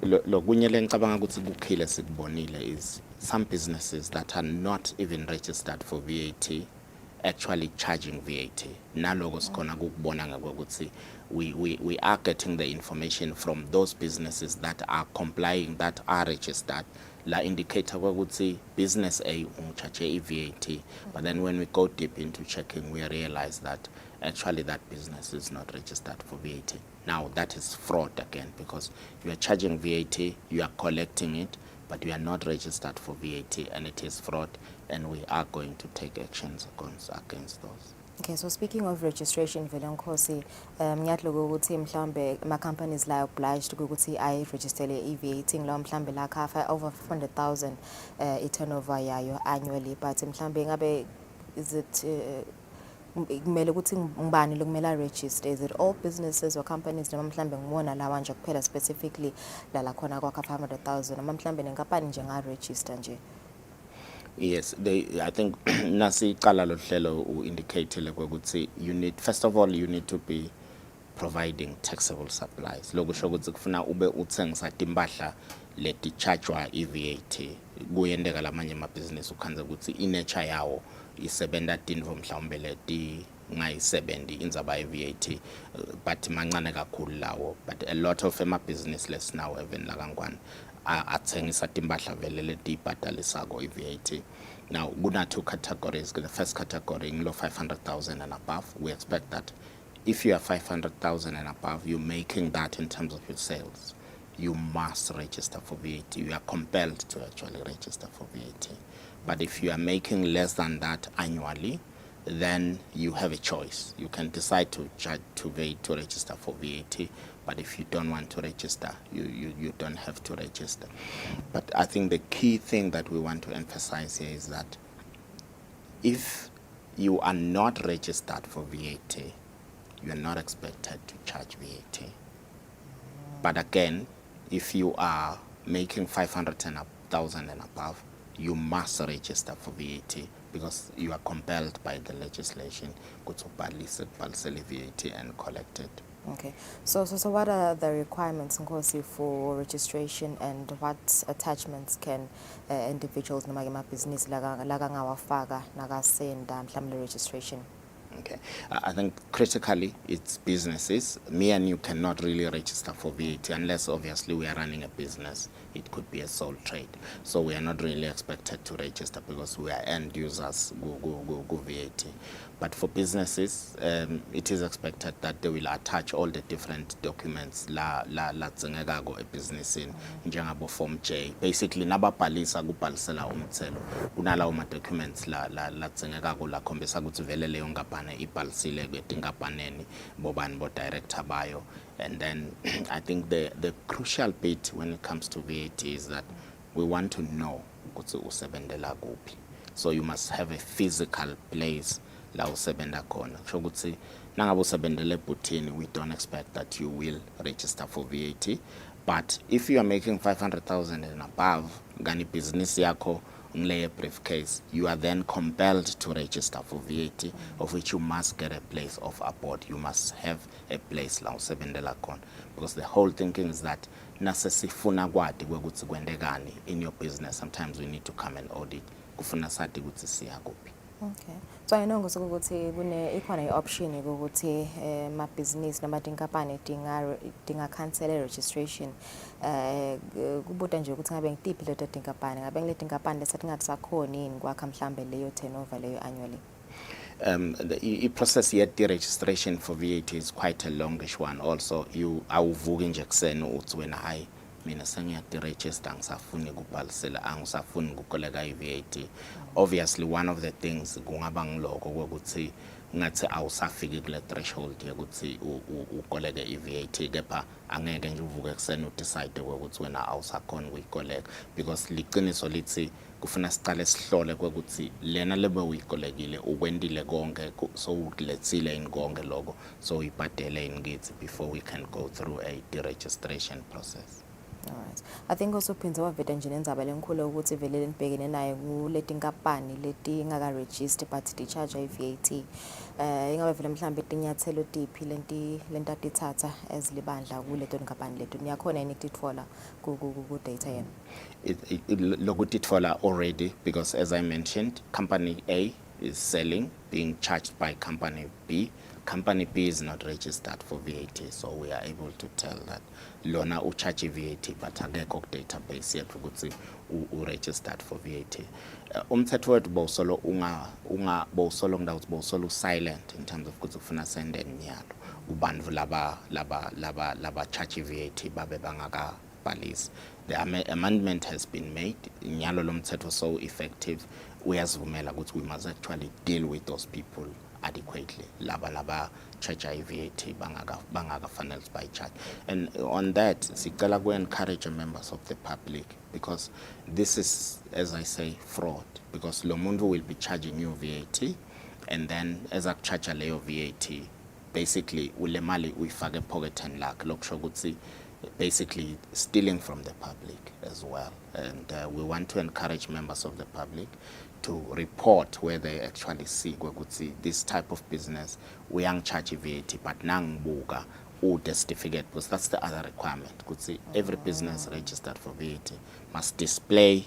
Lokunye lengicabanga ukuthi kukhile sikubonile is some businesses that are not even registered for VAT actually charging VAT. Naloko sikhona kukubona ngokuthi we are getting the information from those businesses that are complying, that are registered. La indicator ukuthi business A charge VAT, but then when we go deep into checking, we realize that actually that business is not registered for VAT. Now that is fraud again, because you are charging VAT, you are collecting it, but you are not registered for VAT, and it is fraud, and we are going to take actions against those. Okay, so speaking of registration, vele Nkosi, ngiyadluka ukuthi mhlambe ama-companies la obliged ukuthi ayi-registele i-VAT ngilo mhlambe la khafa over 400,000 i-turnover yayo annually, but mhlambe ngabe is it kumele ukuthi ngibani lokumele register? Is it all businesses or companies noma mhlambe ngibona lawa nje kuphela specifically la khona kwa 500,000 noma mhlambe nenkampani nje nga-register nje? Yes, I think nasi qala lo hlelo u-indicate ukuthi you need, first of all, you need to be providing taxable supplies. Lokusho ukuthi kufuna ube uthengisa timbahla leti chargewa i-VAT. Kuyendeka lamanye ama-business ukhanza ukuthi i-nature yawo isebenta tinto mhlawumbe leti ngayisebenzi indzaba ye-VAT, but mancane kakhulu lawo. But a lot of ama-business lesinawo even la kangwane athengisa timbahla vele leti ibhadalisako i-VAT. Now kuna two categories. The first category ngilo 500,000 and above. We expect that if you are 500,000 and above, you're making that in terms of your sales, you must register for VAT. You are compelled to actually register for VAT. But if you are making less than that annually, then you have a choice. You can decide to register for VAT, but if you don't want to register, you don't have to register. But I think the key thing that we want to emphasize here is that if you are not registered for VAT, you are not expected to charge VAT. But again, if you are making 500,000 and above, you must register for VAT, because you are compelled by the legislation to balance VAT and collect it. Okay, so what are the requirements, Nkosi, for registration, and what attachments can individuals noma business laka ngawafaka nakasenda mhlawumbe registration? Okay, I think critically it's businesses. Me and you cannot really register for VAT unless obviously we are running a business. It could be a sole trade. So we are not really expected to register because we are end users go VAT. But for businesses, it is expected that they will attach all the different documents la tsengekago a business in njengabo form J. Basically nababhalisa kubhalisela umthelo kunalawo ma documents la tsengekago la khombisa ukuthi vele leyo ngapane ibhalisile kwetinkapaneni bobani bo director bayo. And then I think the crucial bit when it comes to VAT is that we want to know ukuthi usebenzela kuphi. So you must have a physical place la usebenta khona. Kusho ukuthi nangabe usebentela ebhuthini, we don't expect that you will register for VAT. But if you are making 500,000 and above, ngani business yakho ngile briefcase, you are then compelled to register for VAT, of which you must get a place of abode. You must have a place la usebentela khona, because the whole thinking is that nasesifuna kwati kwekuthi kwendekani in your business, sometimes we need to come and audit kufuna sati ukuthi siya kuphi. Okay. So I know ukuthi ikhona i-option ukuthi amabhizinisi namatinkampani dinga cancel registration. Kubuta nje ukuthi ngabe ngitiphi leto tinkampani, ngabe ngile tinkampani lesathi ngathi sakhona yini kwakha mhlambe leyo turnover leyo annually. The process yet the registration for VAT is quite a longish one. Also, you awuvuki nje kuseni uthi wena hayi mina sengiyaregister ngisafuni ukubhalisela angisafuni ukukoleka i-VAT. Obviously one of the things kungaba ngiloko ukuthi ngathi awusafiki kule threshold yokuthi ukoleke i-VAT, kepha angeke nje uvuke kuseni udecide ukuthi wena awusakhona ukuyikoleka, because liqiniso lithi kufuna siqale sihlole ukuthi lena lebe uyikolekile ukwendile konke, so uletsile inkonke lokho, so uyibhadele ingithi before we can go through a deregistration process. Alright. I think also phindze waveta nje nendzaba lenkhulu ukuthi vele nibhekene naye kuleti nkampani leti ngaka register but ti charge i-VAT. Ingabe vele mhlambe tinyathelo tiphi lenti tatha ezilibandla kuleto nkampani leto niyakhona yini ukutitfola ku data yena? Lokutitfola already, because as I mentioned, company A is selling, being charged by company B. Company B is not registered for VAT, so we are able to tell that lona charge VAT, but akekho database yethu ukuthi registered for VAT. Umthetho wethu bowusolo bowusolo ngidawuthi bowusolo silent in terms of ukuthi ufuna send imiyalo kubantu laba charge VAT babe bangakabhalisi. The amendment has been made. Inyalo lomthetho so effective. Uyazivumela ukuthi we must actually deal with those people adequately. Laba charge VAT bangaka funnels by charge. And on that, sicela ku encourage members of the public, because this is, as I say, fraud, because lo muntu will be charging you VAT, and then as a charge leyo VAT, basically ule mali uyifake pocketeni lakhe, lokusho ukuthi basically stealing from the public as well. And we want to encourage members of the public to report where they actually see this type of business we don't charge VAT, but nangbuka the certificate, because that's the other requirement. Every business registered for VAT must display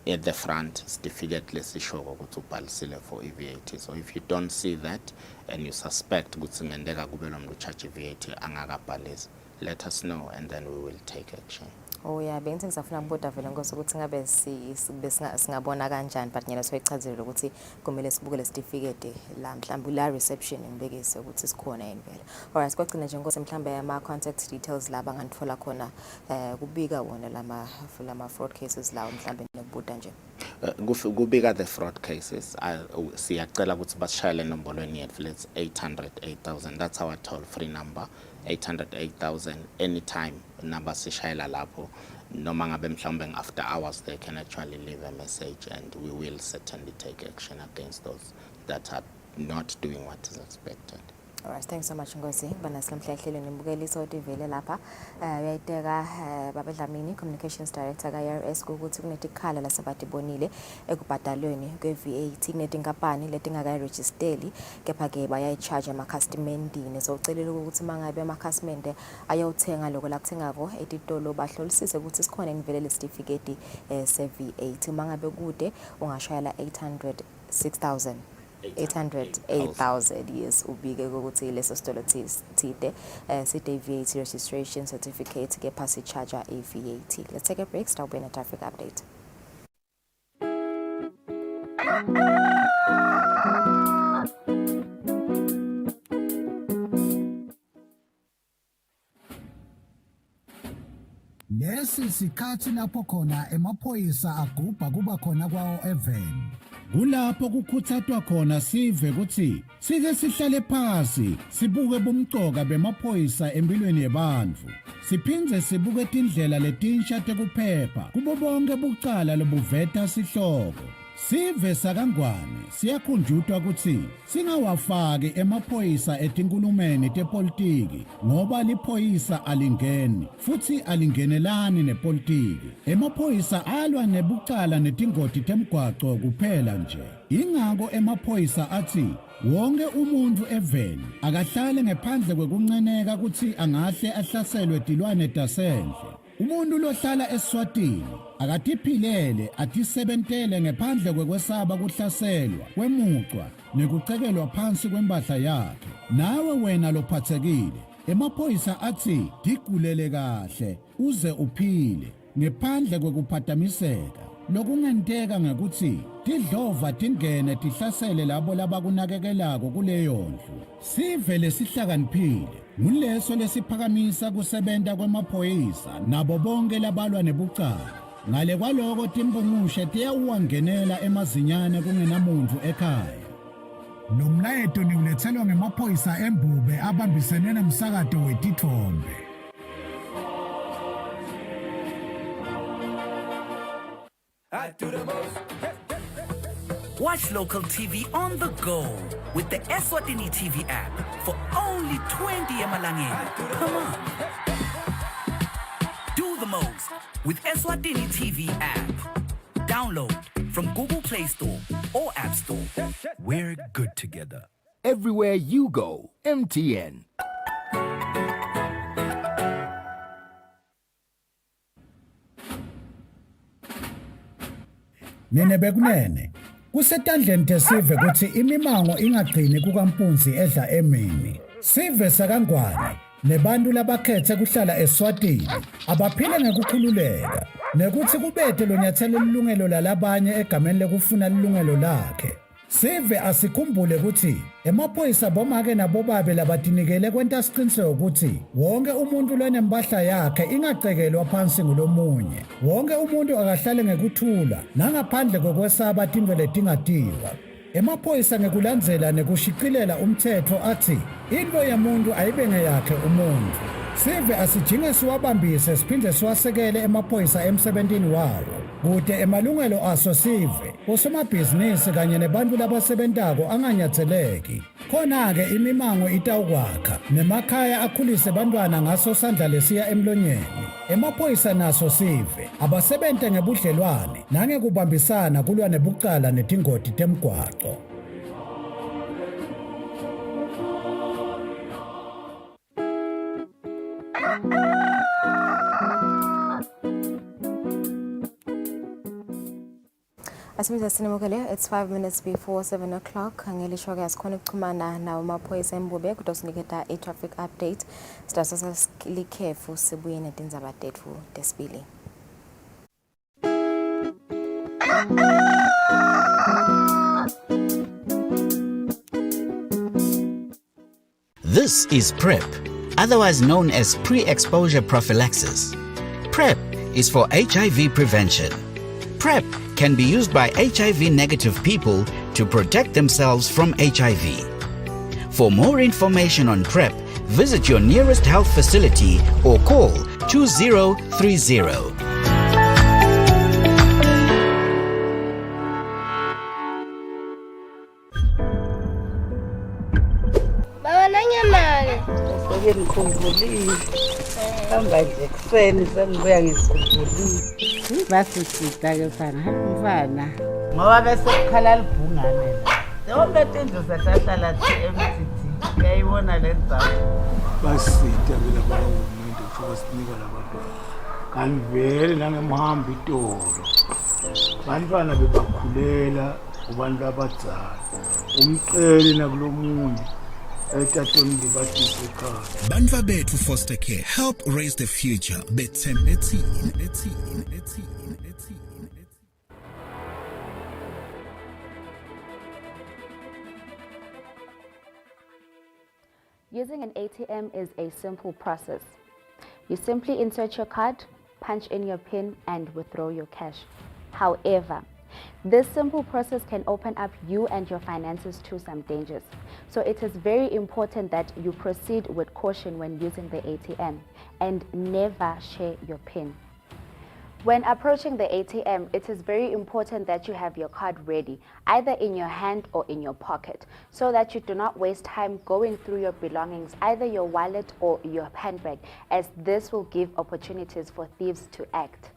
at the front certificate show for VAT. So if you don't see that and you suspect charge VAT, let us know and then we will take action. Oh yeah, bengithi ngisafuna ukubuda vele ngokuthi ngabe singabona kanjani, but nyela soyichazile ukuthi kumele sibuke le certificate la mhlawumbe la reception ngibekise ukuthi sikhona yini vele. Alright, kwagcina nje ngose mhlawumbe ama contact details laba ngantfola khona kubika wona lama fraud cases lawo mhlawumbe nokubuda nje. Kubika the fraud cases, siyacela ukuthi basishayele enombolweni yethu, let's 800-8000. That's our toll free number, 800-8000. Anytime nabasishayela lapho, noma ngabe mhlawumbe after hours, they can actually leave a message, and we will certainly take action against those that are not doing what is expected. Alright, thanks so much Ngozi. Banasilamhlahlelo nimbukeliso otivele lapha. Uyayiteka Baba Dlamini, Communications Director ka-IRS, ukuthi kunetikhala lasebatibonile ekubhadalweni kwe-VAT kunetinkampani letingaka-registeli, kepha-ke bayayicharge amakhasimendini. So ucelile ukuthi mangabe amakhasimende ayothenga lokho la kuthengako etitolo bahlolisise ukuthi sikhona nivele lesitifiketi se-VAT. Mangabe kude ungashayela 800-6000. 808,000 yes ubike ukuthi leso sitolo thide side VAT registration certificate ke pass charger VAT. Let's take a break. Stop in a traffic update. Lesi sikhathi lapho khona emaphoyisa agubha kuba khona kwawo eveni. Kulapho kukhuthazwa khona sive ukuthi sike sihlale phansi sibuke bomcoka bemaphoyisa empilweni yabantu. Siphindze sibuke indlela letinsha tekuphepha kubo bonke bucala lobuveta sihloko. Sive sakangwane siyakhunjutwa ukuthi singawafaki emaphoyisa etinkulumeni tepolitiki ngoba liphoyisa alingeni futhi alingenelani nepolitiki. Emaphoyisa alwa nebucala netingoti temgwaco kuphela nje. Ingako emaphoyisa athi wonke umuntu eveni akahlale ngaphandle kwekunceneka ukuthi angahle ahlaselwe tilwane tasendle. Umuntu lohlala Eswatini akatiphilele atisebentele ngaphandle kwekwesaba kuhlaselwa kwemucwa nekucekelwa phansi kwempahla yakhe. Nawe wena lophathekile emaphoyisa athi digulele kahle uze uphile ngaphandle kwekuphatamiseka. Lokungenteka ngekuthi tidlova tingene tihlasele labo labakunakekelako kuleyo ndlu. Sive lesihlakaniphile nguleso lesiphakamisa kusebenta kwemaphoyisa nabo bonke labalwa nebucala. Ngale kwaloko timbungushe tiyawuwangenela emazinyane kungenamuntu ekhaya. Nomlayeto niulethelwa ngemaphoyisa embube abambisene nomsakato wetithombe. Watch local TV on the go with the Eswatini TV app for only 20 emalangeni per month. Do the most with Eswatini TV app. Download from Google Play Store or App Store. We're good together. Everywhere you go, MTN. Nene bekunene. Kusetandleni tesive ukuthi imimango ingagcini kukampunzi edla emini. Sive sakangwane nebantu labakhethe kuhlala Eswatini abaphile ngekukhululeka nekuthi kubethe lo nyathelo lilungelo lalabanye egameni lekufuna lilungelo lakhe. Sive asikhumbule ukuthi emaphoyisa bomake nabobabe labatinikele kwenta siqiniseko ukuthi wonke umuntu lonempahla yakhe ingacekelwa phansi ngulomunye. Wonke umuntu akahlale ngekuthula nangaphandle kokwesaba tintwe letingatiwa. Emaphoyisa ngekulandzela nekushiqilela umthetho athi into yemuntu ayibe ngeyakhe umuntu. Sive asijinge siwabambise siphinde siwasekele emaphoyisa emsebentini wawo. Kude emalungelo aso sive osomabhizinisi kanye nebantu labasebentako anganyatheleki. Khona-ke imimango itawukwakha nemakhaya akhulise bantwana ngaso sandla lesiya emlonyeni. Emaphoyisa naso sive abasebente ngebudlelwane nangekubambisana kulwa nebucala netingoti temgwaco. Asimisa sinemokele, it's 5 minutes before 7 o'clock. Angelisho ke asikhona ukuxhumana nawo amaphoyisa embube kodwa siniketa i-traffic update. Sithatha likhefu sibuye netindzaba tetfu tesibili. This is PrEP, otherwise known as pre-exposure prophylaxis. PrEP is for HIV prevention. PrEP can be used by HIV-negative people to protect themselves from HIV. For more information on PrEP, visit your nearest health facility or call 2030. Baba nanyamake. Soke ngikhumbulile. Hamba nje kuseni sengibuya ngizikhumbulile. Basisita ke mfana, mfana. Ngoba bese kukhala libhungane la. Yonke tindlu zahlala MTT. Ngiyayibona le ndzawo. Basisita ke laba bahulumende ukuthi sinika labantwana. Kanti vele nangemhamba itolo. Bantwana bebakhulela kubantu abadala umceli nakulomunye etatoni ngibadise ekhaya. Bantwa bethu foster care help raise the future bethembethini. Using an ATM is a simple process. You simply insert your card, punch in your PIN, and withdraw your cash. However, this simple process can open up you and your finances to some dangers. So it is very important that you proceed with caution when using the ATM and never share your PIN. When approaching the ATM, it is very important that you have your card ready, either in your hand or in your pocket, so that you do not waste time going through your belongings, either your wallet or your handbag, as this will give opportunities for thieves to act.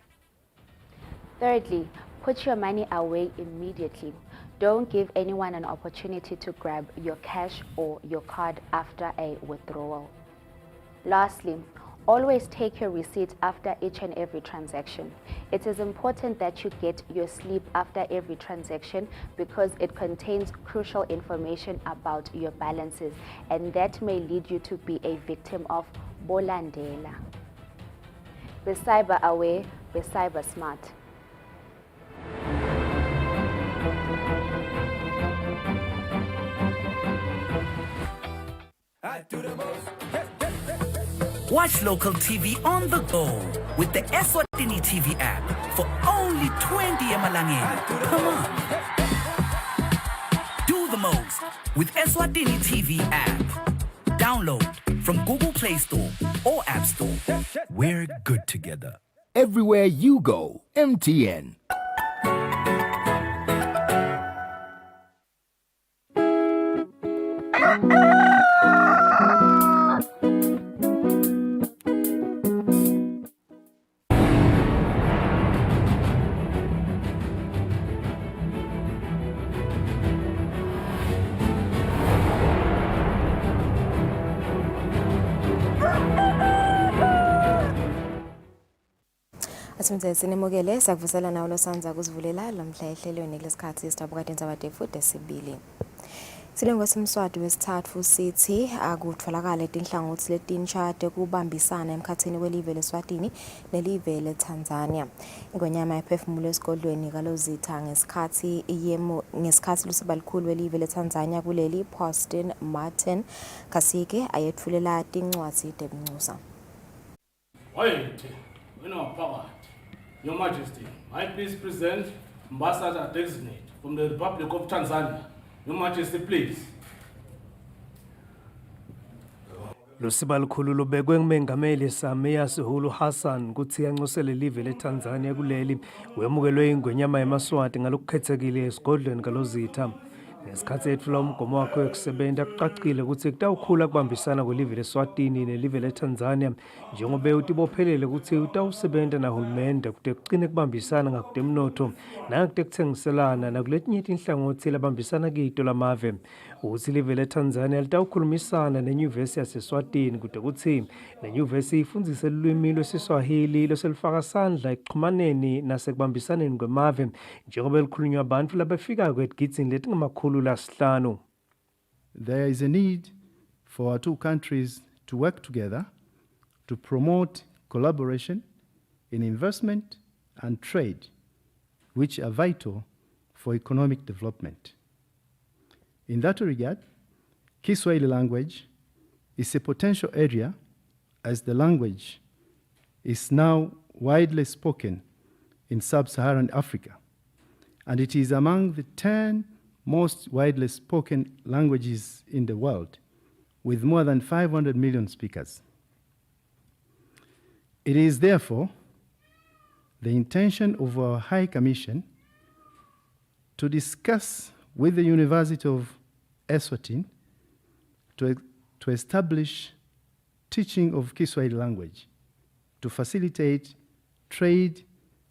Thirdly, put your money away immediately. Don't give anyone an opportunity to grab your cash or your card after a withdrawal. Lastly, always take your receipts after each and every transaction. It is important that you get your slip after every transaction because it contains crucial information about your balances, and that may lead you to be a victim of bolandela. Be cyber aware, be cyber smart. Watch local TV on the go with the Eswatini TV app for only 20 emalangeni. Come on. Do the most with Eswatini TV app. Download from Google Play Store or App Store. We're good together. Everywhere you go, MTN. Asimze sinimukele sakuvusela nawo losanza kuzivulela lamhla ehlelweni kulesikhathi isitabukade nzabade futhi esibili. Silengo simswati wesithathu sithi akutholakala inhlangothi letinshade kubambisana emkhathini welive leSwatini nelive leTanzania. Ingonyama yaphefumulo esigodlweni kalozitha ngesikhathi lusibalikhulu welive leTanzania kuleli Poston Martin Kasike ayethulela tincwadzi tebuncusa. Your Majesty, I please present Ambassador Designate from the Republic of Tanzania. Your Majesty, please. Lusibalikhulu lubekwe ngumengameli Samia Suluhu Hassan kuthi yanxusele live leTanzania kuleli wemukelwe ingonyama yamaswati ngalokukhethekile esigodlweni kalozitha. Ngesikhathi ethula umgomo wakhe wokusebenza kucacile ukuthi kutawukhula kubambisana kwelive leSwatini nelive leTanzania njengoba utibophelele ukuthi utawusebenza nahulumende kude kucine kubambisana ngakutemnotho nangakutekuthengiselana nakuletinye inhlangothi labambisana kito lamave. Ukuthi live leTanzania litawukhulumisana nenyuvesi yaseSwatini kude kuthi lenyuvesi ifundzise ulwimi lwesiswahili loselifaka sandla ekuxhumaneni nasekubambisaneni kwemave njengoba likhulunywa abantu labafika kwegidini letingamakhulu. There is a need for our two countries to work together to promote collaboration in investment and trade, which are vital for economic development. In that regard, Kiswahili language is a potential area as the language is now widely spoken in sub-Saharan Africa, and it is among the 10 most widely spoken languages in the world, with more than 500 million speakers. It is therefore the intention of our High Commission to discuss with the University of Eswatini to establish teaching of Kiswahili language to facilitate trade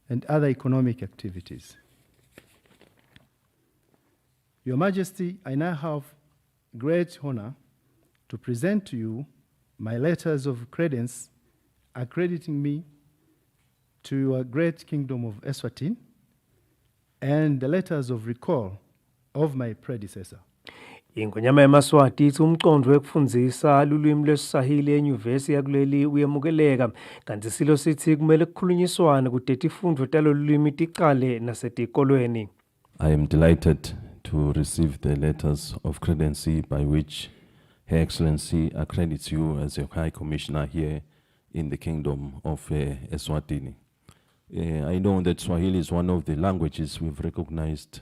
and other economic activities. Your Majesty, I now have great honor to present to you my letters of credence accrediting me to your great kingdom of Eswatini and the letters of recall of my predecessor. Ingonyama yamaswati ithi umqondo wekufundisa ulimi lwesiswahili enyuvesi yakuleli uyemukeleka kanti silo sithi kumele kukhulunyiswane kudeta ifundo talolu limi tiqale nasetikolweni. I am delighted to receive the letters of credency by which Her Excellency accredits you as a High Commissioner here in the Kingdom of Eswatini. I know that Swahili is one of the languages we've recognized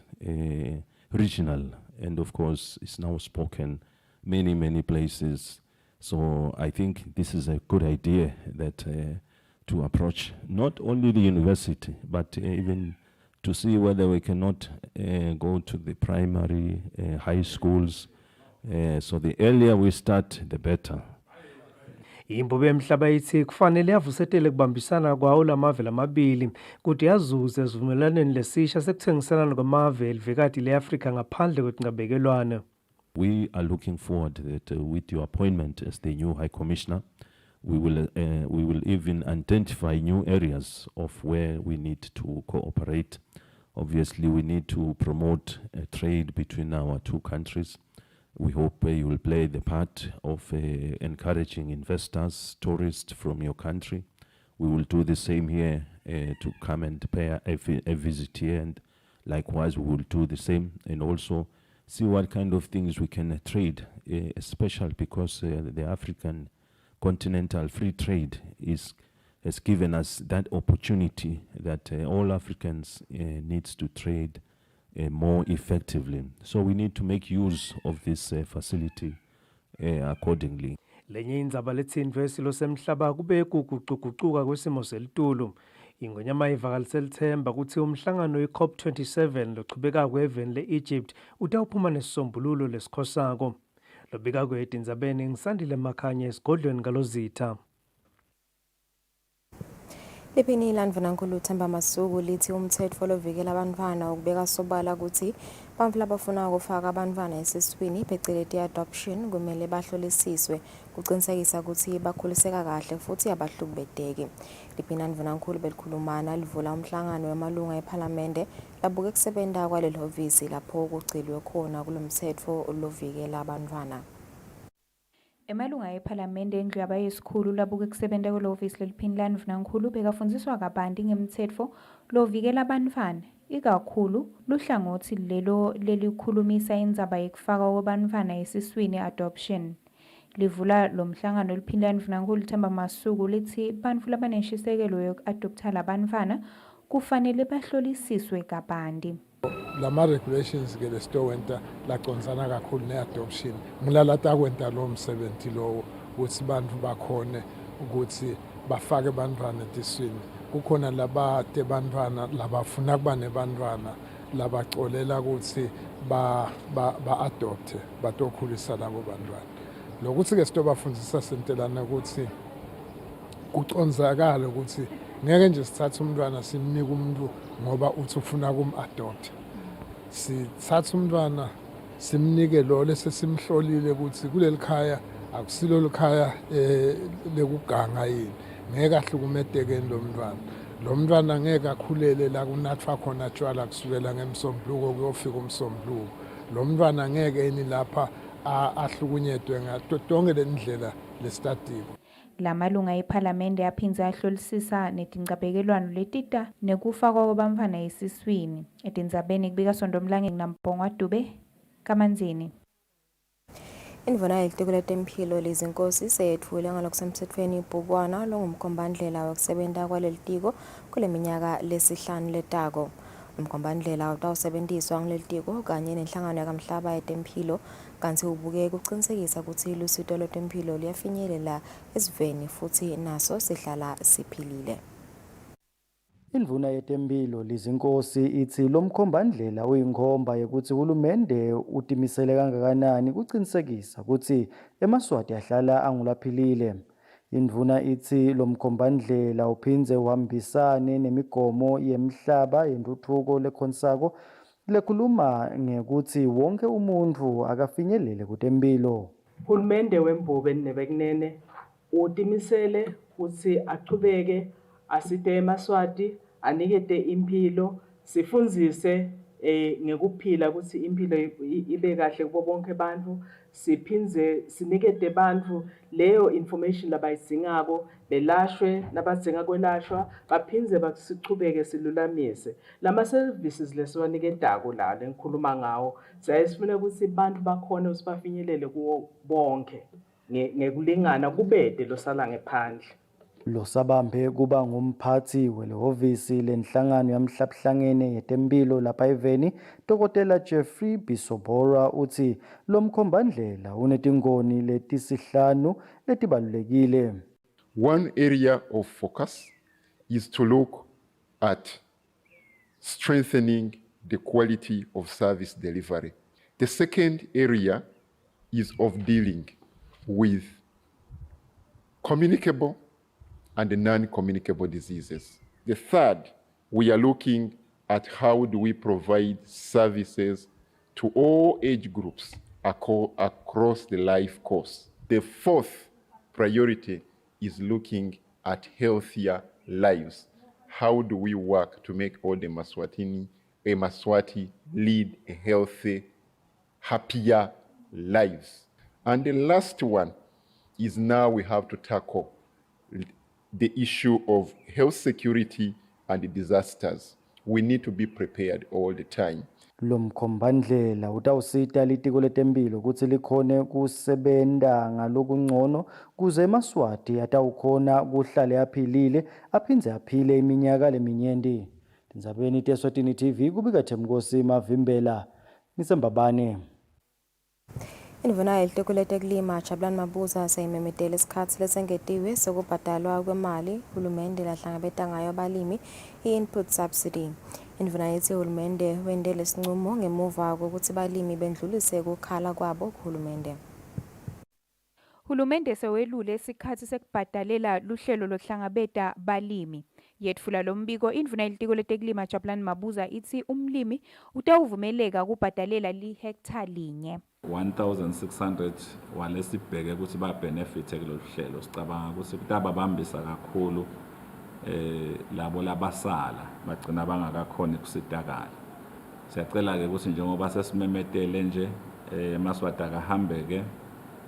regional, and of course it's now spoken many places. So I think this is a good idea that to approach not only the university, but even to see whether we cannot go to the primary, high schools. So the earlier we start, the better. Imbobe emhlaba ithi kufanele yavusetele kubambisana kwawo lamave lamabili kuti yazuze esivumelaneni lesisha sekuthengiselana kwamave elivekati le-Afrika ngaphandle kwetingabekelwana. We are looking forward that with your appointment as the new High Commissioner, we will even identify new areas of where we need to cooperate. Obviously, we need to promote trade between our two countries. We hope you will play the part of encouraging investors, tourists from your country. We will do the same here to come and pay a visit here, and likewise we will do the same and also see what kind of things we can trade, especially because the African continental free trade has given us that opportunity that all Africans needs to trade more effectively. So we need to make use of this facility accordingly. Lenye indzaba letsindwe esilo semhlaba kube kuguquguquka kwesimo selitulu. Ingonyama ivakalise lithemba ukuthi umhlangano we-COP27 loqhubeka kweveni le-Egypt utawuphuma nesisombululo lesikhosako. Lobika kwethu indzabeni ngisandile makhanya esigodlweni kalozitha. Liphini ilandvanankulu Themba Masuku lithi umthetho lovikela abantwana ukubeka sobala ukuthi bantfu labafuna ukufaka abantwana esiswini phecelezi adoption kumele bahlolisiswe kuqinisekisa ukuthi bakhuliseka kahle futhi abahlukubeteki. Liphini ilandvanankulu belikhulumana livula umhlangano wemalunga eParliamente labuke kusebenta kwaleli hovisi lapho kucilwe khona kulomthetho lovikela abantwana. Emalunga eParliamente endlu yabayisikhulu labuke kusebenta kwelohhovisi leliphini landvunankhulu bekafundziswa kabanti ngemtsetfo lovikela abantfwana ikakhulu luhlangothi lelo lelikhulumisa indzaba yekufaka kwabantfwana esiswini adoption. Livula lo mhlangano liphini landvunankhulu Themba Masuku lithi bantfu labaneshisekelo yoku-adoptha labantfwana kufanele bahlolisiswe kabanti. Lama regulations ke lesitowenta lacondzana kakhulu ne-adoption ngilalata kwenta lo msebenzi lowo ukuthi bantfu bakhone ukuthi bafake bantwana etiswini. Kukhona labate bantwana labafuna kuba nebantwana labacolela ukuthi ba-adopte batokhulisa labo bantwana. Lokuthi ke sitobafundisa sentelana ukuthi kucondzakala ukuthi ngeke nje sithathe umntwana simnike umuntu ngoba uthi ufuna kum-adopta. Sithathe umntwana simnike lo lesesimhlolile ukuthi kuleli khaya akusilo likhaya lekuganga yini. Ngeke ahlukumedekeni lo mntwana. Lo mntwana ngeke akhulele la kunathwa khona tshwala kusukela ngemsombuluko kuyofika umsombuluko. Lo mntwana ngeke yini lapha ahlukunyedwe ngato tonke lendlela lesitatiwe. Lamalunga eParliamente aphindze ahlolisisa netincabekelwano letita nekufakwa kwabantfwana esiswini. Etindzabeni kubika Sondomlange naMbongwa Dube Kamanzini. Indvuna yelitiko letemphilo lezinkosi seyetfule ngalokusemtsetfweni ibhukwana longumkhombandlela wokusebenta kwaleli tiko kule minyaka lesihlanu letako. Umkhombandlela utawusebentisa ngileli tiko kanye nenhlangano yakamhlaba yetemphilo kanti ubuke kuqinisekisa ukuthi lusito lwetemphilo luyafinyelela esiveni futhi naso sihlala siphilile. Indvuna yetemphilo lizinkosi ithi lo mkhombandlela uyinkhomba yokuthi uhulumende utimisele kangakanani kuqinisekisa ukuthi emaswati ahlala angulaphilile. Indvuna ithi lo mkhombandlela uphindze uhambisane nemigomo yemhlaba yentuthuko lekhonsako lekhuluma ngekuthi wonke umuntu akafinyelele kutemphilo. Uhulumende wembobe nebekunene utimisele ukuthi aqhubeke asite emaswati anikete impilo sifundzise ngekuphila ukuthi impilo ibe kahle kubo bonke abantu, siphinze sinikede abantu leyo information labayidingako, belashwe nabadinga kwelashwa, baphinze basichubeke silulamise. Lama services lesiwanikedako la lengikhuluma ngawo, sifuna ukuthi abantu bakhona ukuthi bafinyelele kuwo bonke ngekulingana kubede losala ngephandle. Losabambe kuba ngumphathi welehhovisi lenhlangano yamhlabuhlangene yetempilo lapha eVeni, Dr. Jeffrey Bisobora uthi lo mkhombandlela unetingoni letisihlanu letibalulekile. One area of focus is to look at strengthening the quality of service delivery. The second area is of dealing with communicable and non-communicable diseases. The third, we are looking at how do we provide services to all age groups across the life course. The fourth priority is looking at healthier lives. How do we work to make all the Maswati lead a healthy, happier lives? And the last one is now we have to tackle the issue of health security and disasters. We need to be prepared all the time. Lo mkhombandlela utawusita litiko letempilo kutsi likhone kusebenta ngalokungcono kuze eMaswati atawukhona kuhlale aphilile aphindze aphile iminyaka leminyenti. Tindzabeni teSwatini TV kubika Themkosi Mavimbela ngisembabane. Indvuna yelitiko letekulima Jabulani Mabuza sayimemetela isikhathi lesengetiwe sokubhadalwa kwemali hulumende lahlangabeta ngayo abalimi i-input subsidy. Indvuna yethi hulumende wende lesinqumo ngemuva kokuthi balimi bendlulise ukukhala kwabo kuhulumende. Hulumende sewelule isikhathi sekubhadalela luhlelo lohlangabeta balimi. Yetfula lombiko indvuna yelitiko letekulima Jabulani Mabuza ithi umlimi utawuvumeleka kubhadalela lihektha linye. 1,600 walesibheke ukuthi babenefite kulolu hlelo. Sicabanga ukuthi kutababambisa kakhulu labo labasala bagcina bangakakhona kusizakala. Siyacela ke ukuthi njengoba sesimemetele nje Maswati akahambeke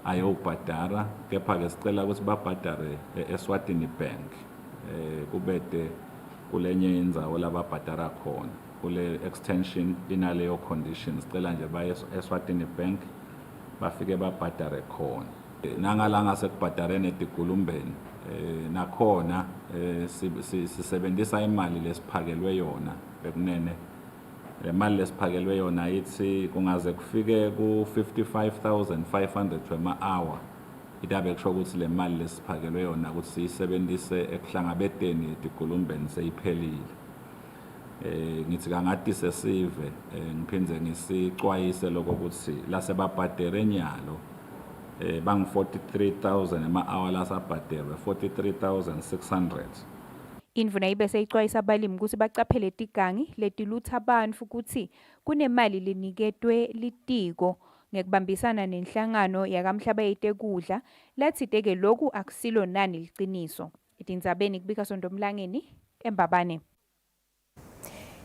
ayobhadara, kepha ke sicela ukuthi babhadare Eswatini Bank kubete kulenye indzawo lababhadara khona. Kule extension inaleyo conditions sicela nje baye Eswatini Bank bafike babhadare khona. Nangalanga sekubhadarene etigulumbeni nakhona sisebenzisa imali lesiphakelwe yona bekunene. Le mali lesiphakelwe yona ithi kungaze kufike ku 55,500 wema-hour itabe kusho ukuthi le mali lesiphakelwe yona ukuthi siyisebenzise ekuhlangabeteni etigulumbeni seyiphelile. Ngithi kangathi sesive ngiphindze ngisicwayise lokho ukuthi lasebabhadere nyalo bang 43,000 ema-hour lasabhaderwe 43,600. Indvuna ibe seyicwayisa abalimi ukuthi bacaphele tigangi letilutha abantu ukuthi kunemali liniketwe litiko ngekubambisana nenhlangano yakamhlaba yetekudla lathite ke lokhu akusilo nani liciniso. Etindzabeni kubika Sondomlangeni eMbabane.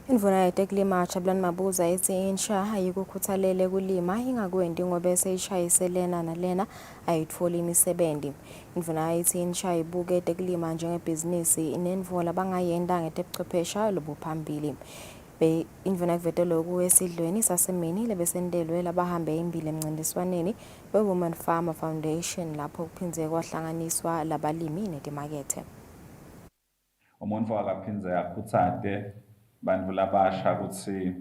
Indvuna yetekulima Jabulani Mabuza ithi insha ayikukhuthalele kulima ingakwendi ngoba eseyishayiselena nalena ayitfoli imisebenzi. Indvuna ithi insha ibuke etekulima njengebhizinisi inenvola bangayenda ngetebuchwephesha lobuphambili. Indvuna kuvete lokhu esidlweni sasemini lebesendelwe labahambe imbili emncintiswaneni we-Women Farmer Foundation lapho kuphindze kwahlanganiswa labalimi netimakethe. Umuntu akaphindze akhuthade bantu labasha ukuthi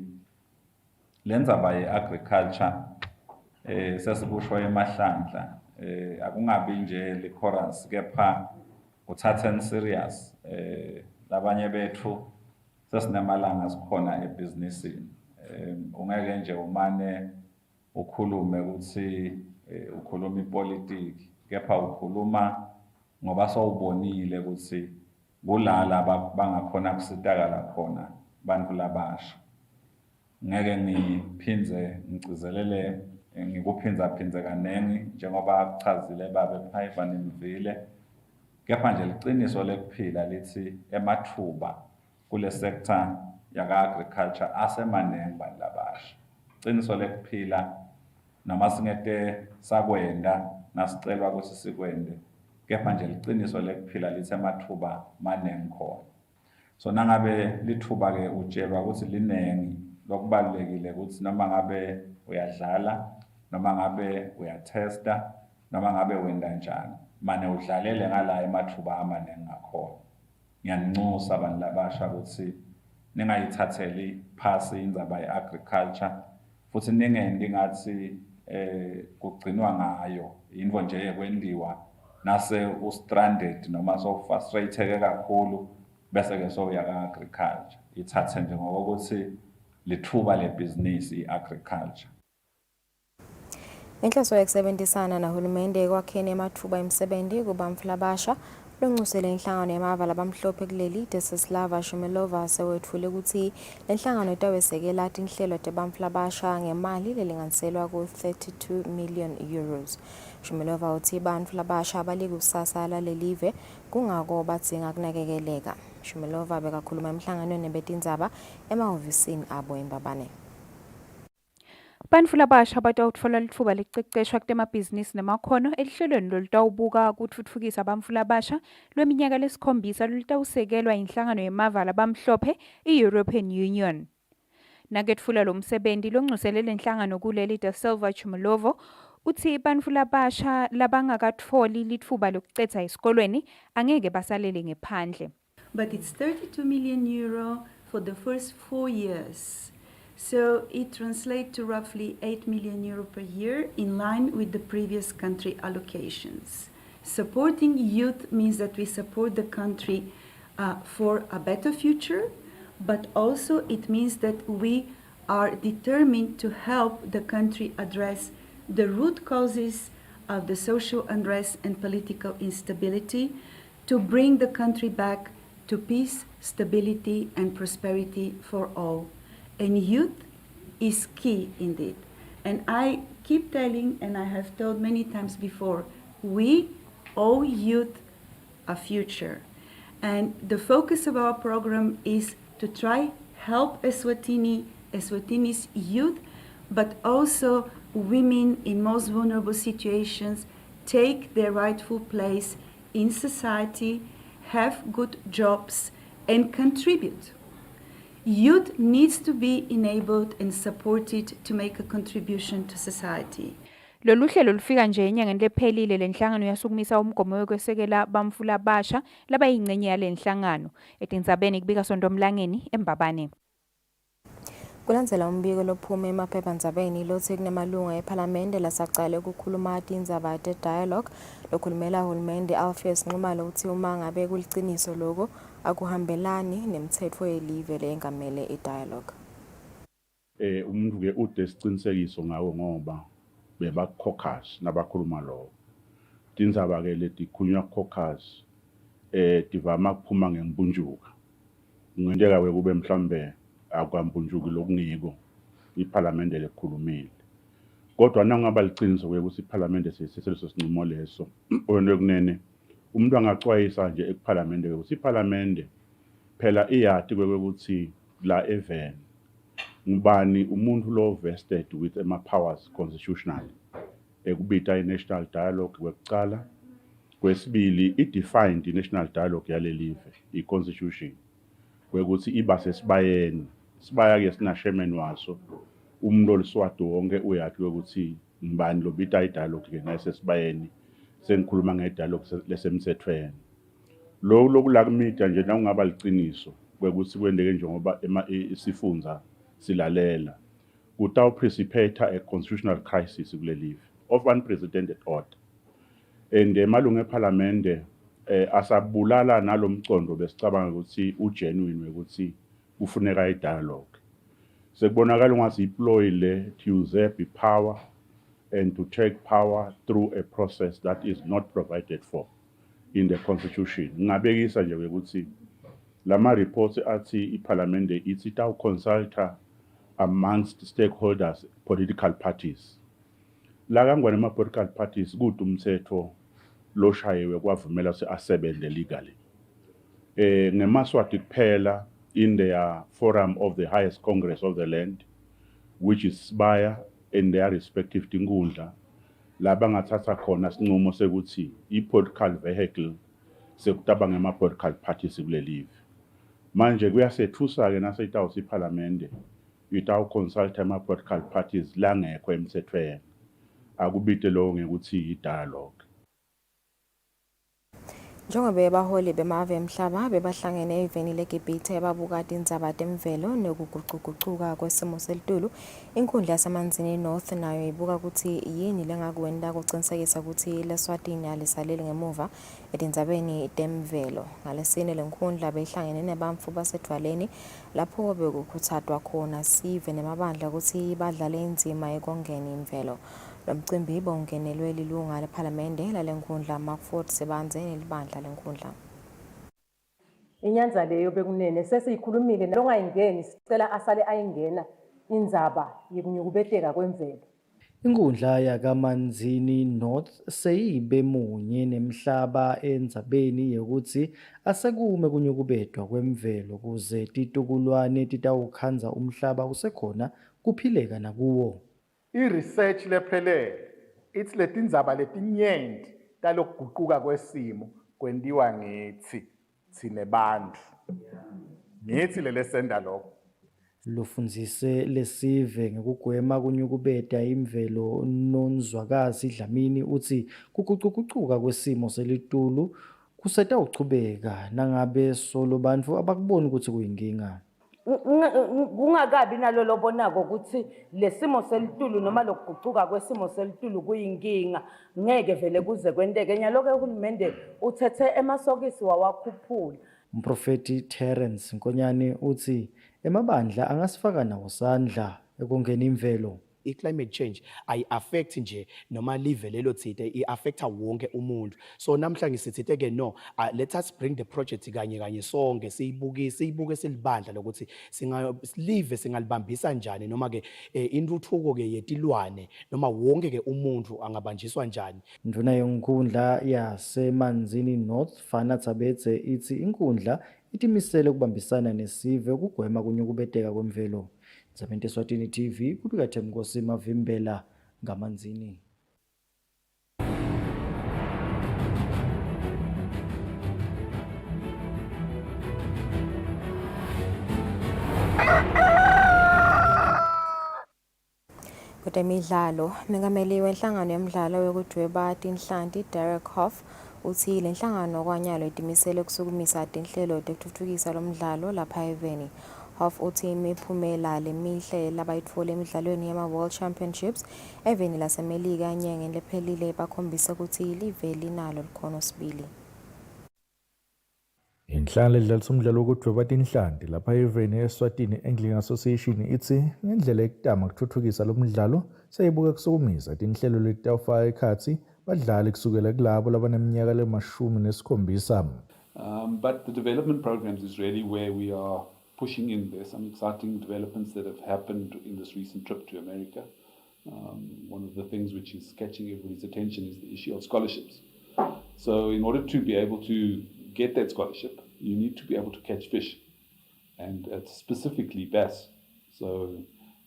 lenza baye agriculture sesikusho emahlandla akungabi nje le chorus kepha uthatheni serious labanye bethu sesinamalanga sikhona ebusinessini ungeke nje umane ukhulume ukuthi ukhuluma ipolitiki kepha ukhuluma ngoba sawubonile ukuthi kulala bangakhona kusitakala khona bantu labasha. Ngeke ngiphindze ngicizelele ngikuphindza kanengi njengoba kuchazile babe Phaiva Nimvile, kepha nje liqiniso lekuphila lithi emathuba kule sector yaka-agriculture asemaningi bantu labasha. Iqiniso lekuphila noma singete sakwenda nasicelwa ukuthi sikwende, kepha nje liqiniso lekuphila lithe mathuba maningi khona. So nangabe lithuba-ke utshelwa ukuthi linengi, lokubalulekile ukuthi noma ngabe uyadlala, noma ngabe uyatesta, noma ngabe wenda njani, mane udlalele ngala emathuba amaningi ngakhona. Ngiyaninxusa abantu labasha ukuthi ningayithatheli phasi indzaba ye-agriculture, futhi ningendi ngathi kugcinwa ngayo, yinto nje yekwendiwa nase u-stranded noma so-frustrated kakhulu bese-ke sowuya ka-agriculture. Ithathe nje ngokuthi lithuba lebhizinisi i-agriculture. Inhloso yokusebenzisana nahulumende ekwakheni amathuba emisebenzi kubamfu labasha lonxusele inhlangano yamava labamhlophe kuleli Desislava Shumilova sewethule ukuthi lenhlangano itawesekela inhlelo tebamfu labasha ngemali lelinganiselwa ku-32 million euros. Shumilova uthi bantfu labasha abalikusasa lalelive kungako badzinga kunakekeleka. Shumilova bekakhuluma emhlanganweni betindzaba emahhovisini abo eMbabane. Bantfu labasha batawutfola litfuba lececeshwa kutemabhizinisi nemakhono elihlelweni lolutawubuka kutfutfukisa bantfu labasha lweminyaka lesikhombisa lolutawusekelwa inhlangano yemava labamhlophe i-European Union. Naketfula lo msebenti lonxusele lenhlangano kuleli Desilva Chumulovo uthi bantfu labasha labangakatfoli litfuba lokucedza esikolweni angeke basalele ngephandle. But it's 32 million euro for the first 4 years. So it translates to roughly 8 million euro per year in line with the previous country allocations. Supporting youth means that we support the country for a better future, but also it means that we are determined to help the country address the root causes of the social unrest and political instability to bring the country back to peace, stability, and prosperity for all. And youth is key indeed. And I keep telling, and I have told many times before, we owe youth a future. And the focus of our program is to try help Eswatini's youth, but also women in most vulnerable situations take their rightful place in society, have good jobs, and contribute. Youth needs to be enabled and supported to make a contribution to society. Lolu hlelo lufika nje enyangeni lephelile lenhlangano yasukumisa umgomo wekwesekela bamfu labasha labayingcenye yalenhlangano etindzabeni kubika sondomlangeni eMbabane. Kulandzela umbiko lophuma emaphephandzabeni lothi kunemalunga ePhalamende lasacale ukukhuluma tindzaba te-dialogue lokhulumela uhulumende Alpheus Nxumalo uthi uma ngabe kuliciniso lokho akuhambelani nemithetho yelive lengamele i-dialogue. Umuntu ke ude sicinisekiso ngawo ngoba beba caucus nabakhuluma lo. Tindzaba ke leti khulunywa caucus divama kuphuma ngembunjuka. Ngenteka ke kube mhlambe akwambunjuki lokungiko iPhalamende lekhulumile. Kodwa nangaba liciniso ukuthi iPhalamende seseleso sinqumo leso oyento kunene umuntu angacwayisa nje ePhalamende ukuthi iPhalamende phela iyati ukuthi la even ngubani umuntu lo vested with ama powers constitutional ekubita i-national dialogue kwekucala, kwesibili i-defined i-national dialogue yalelive i-constitution kwekuthi iba sesibayeni sibaya ke sina chairman waso umuntu oliswati wonke uyathi ukuthi ngibani lobita i-dialogue ke nasesibayeni sengikhuluma nge-dialogue lesemthethweni. Lo lokula kumida nje nawungaba liciniso kwekuthi kwendeke njengoba isifundza silalela kutaw precipitate a constitutional crisis kulelive of unprecedented order. And emalunga ePhalamende asabulala nalomcondo besicabanga ukuthi ugenuine ukuthi kufuneka i-dialogue. Sekubonakala ungathi iploy le to usurp power and to take power through a process that is not provided for in the constitution. Ngabekisa nje ukuthi lama reports athi iPhalamende ithi taw consulta amongst stakeholders, political parties. La kangwana ama political parties kude umthetho loshayewe kwavumela asebenze legally. Ngemaswati kuphela in their forum of the highest congress of the land, which is Sibaya, in their respective tingudla, la bangathatha khona sinqumo sekuthi i-political vehicle sekutabanga ama-political parties kule live. Manje kuyasethusa-ke nasitawuthi iPhalamende itawuconsulta ama-political parties langekho emthethweni. Akubite lo ngekuthi i-dialogue. Njengoba abaholi bemave emhlaba bebahlangene eveni leGibhithe babuka indzaba temvelo nokuguquguquka kwesimo selitulu, inkundla yasemanzini North nayo ibuka ukuthi yini lengakwenda kuqinisekisa ukuthi leSwatini alisaleli ngemuva etindzabeni temvelo. Ngalesine lenkundla beyihlangene nebantfu basedwaleni lapho bekukhuthazwa khona sive nemabandla ukuthi badlale indzima ekongeni imvelo. Lo mcimbi bongenelwe lilunga lePhalamende lalenkundla Markford Sebanze nelibandla lenkundla. Inyanza leyo bekunene sesiyikhulumile nalongayingeni sicela asale ayingena indzaba yekunyukubeteka kwemvelo. Inkundla yakaManzini North seyibe munye nemhlaba endzabeni yokuthi asekume kunyukubetwa kwemvelo kuze titukulwane titawukhandza umhlaba kusekhona kuphileka nakuwo. I-research lephelele ithi letindzaba letinyenti talokuguquka kwesimo kwentiwa ngithi tsine bantfu. Ngithi lelesenda lokho. Lufundzise lesive ngekugwema kunyukubeta imvelo Nonzwakazi Dlamini uthi kuguquguquka kwesimo selitulu kusetawuchubeka nangabe solo bantfu abakuboni ukuthi kuyinkinga. Kungakabi nalo lobonako ukuthi lesimo selitulu noma lokuguquka kwesimo selitulu kuyinkinga ngeke vele kuze kwenteke nyaloke uhulumende uthethe emasokisi wawakhuphula. Umprofeti Terence Nkonyane uthi emabandla angasifaka nawo sandla ekongeni imvelo. I-climate change ayi-affect nje noma live lelo thite i-affecta wonke umuntu. So namhlanje sithithe-ke no, let us bring the project kanye sonke siyibuke silibandla lokuthi live singalibambisa njani noma-ke intuthuko-ke yetilwane noma wonke-ke umuntu angabanjiswa njani. Nduna yenkundla yasemanzini North Fana Tsabetse ithi inkundla itimisele ukubambisana nesive ukugwema kunyukubeteka kwemvelo. Ndzabeni Eswatini TV kubika Themnkosi Mavimbela ngamanzini. Kutemidlalo, mengameli wenhlangano yomdlalo wekudweba tinhlanti Derek Hoff uthi le nhlangano kwanyalo itimisele ukusukumisa tinhlelo tekutfutfukisa lomdlalo lapha eveni. Hoff uthi imiphumela lemihle labayitfole emidlalweni yama-World Championships eveni lasemelika enyangeni lephelile bakhombisa ukuthi live linalo likhono sibili. Inhlangano edlalisa umdlalo wokudweba tinhlanti lapha eveni eSwatini Angling Association ithi ngendlela ekutama kuthuthukisa lo mdlalo seyibuka kusukumisa tinhlelo letawufaka ekhatsi badlali kusukela kulabo labaneminyaka le-17. But the development programs is really where we are pushing in. There's some exciting developments that have happened in this recent trip to America. One of the things which is catching everybody's attention is the issue of scholarships. So in order to be able to get that scholarship, you need to be able to catch fish, and specifically bass. So,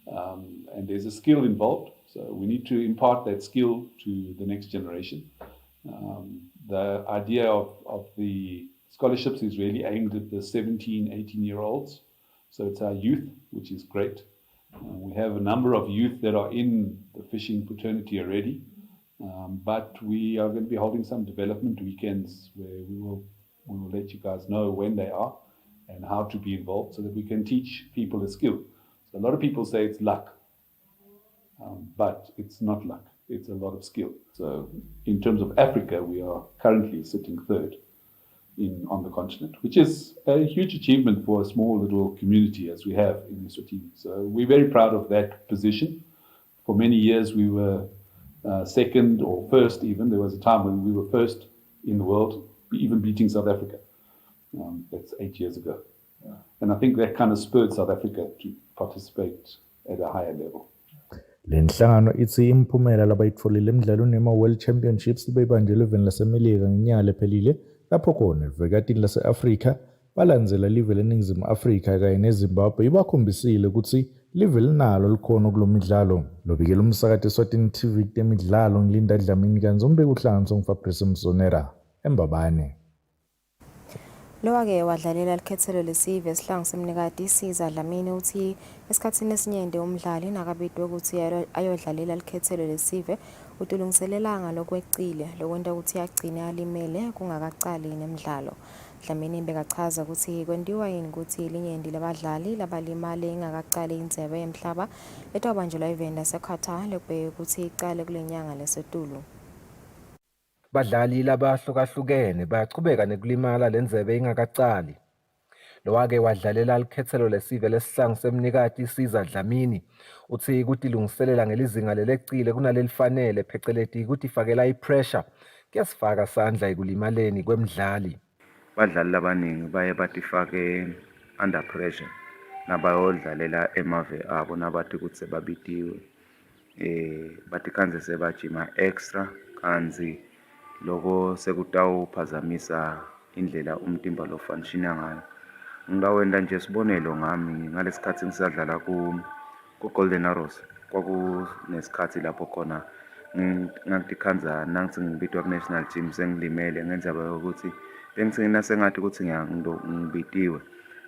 and there's a skill involved. So we need to impart that skill to the next generation. The idea of the scholarships is really aimed at the 17, 18-year-olds. So it's our youth, which is great. We have a number of youth that are in the fishing fraternity already, but we are going to be holding some development weekends where we will let you guys know when they are and how to be involved so that we can teach people a skill. So a lot of people say it's luck, but it's not luck. It's a lot of skill. So in terms of Africa, we are currently sitting third on the continent, which is a huge achievement for a small little community as we have in Eswatini. So we're very proud of that position. For many years, we were second or first even. There was a time when we were first in the world, even beating South Africa. That's 8 years ago. And I think that kind of spurred South Africa to participate at a higher level. Le nhlangano ithi imiphumela labayitfolile emidlalweni yama-World Championships beyibanjelwe eveni lasemelika ngenyanga lephelile lapho khona livekatini lase-Afrika balandzela live leNingizimu Afrika kanye neZimbabwe ibakhombisile ukuthi live linalo likhono kulomidlalo. Lobikela umsakathi Eswatini TV kutemidlalo ngilinda Dlamini kanzi umbeki uhlanganiso ngiFabrice Msonera eMbabane. Lo-ke wadlalela likhethelo lesive esihlangu semnikati isiza Dlamini uthi esikhathini esinyende umdlali nakabidwe ukuthi ayodlalela likhethelo lesive utulungiselelanga lokwecile lokwenta ukuthi agcine alimele kungakacali nemidlalo. Dlamini bekachaza ukuthi kwendiwa yini ukuthi linyendi labadlali labalimale ingakacali indzebe yemhlaba etawubanjelwa event yaseQatar lekubheka ukuthi icale kulenyanga lesetulu. Badlali labahlukahlukene bayachubeka nekulimala lendzebe ingakacali. Lo-ke wadlalela likhethelo lesive lesihlangu semnikati isiza Dlamini uthi kutilungiselela ngelizinga lelecile kunalelifanele pheceleti kuti fakela ipressure kuyasifaka sandla ekulimaleni kwemdlali. Badlali labaningi baye batifake under pressure nabayodlalela emave abo nabathi ukuthi sebabitiwe bathi kanze sebajima extra kanzi loko sekutawuphazamisa indlela umtimba lo functiona ngayo. Ngingawenda nje sibonelo ngami ngalesikhathi ngisadlala ku Golden Arrows kwakunesikhathi lapho khona ngangikhanza nangithi ngibitwa ku national team sengilimele ngenza ukuthi bengithina sengathi ukuthi ngibitiwe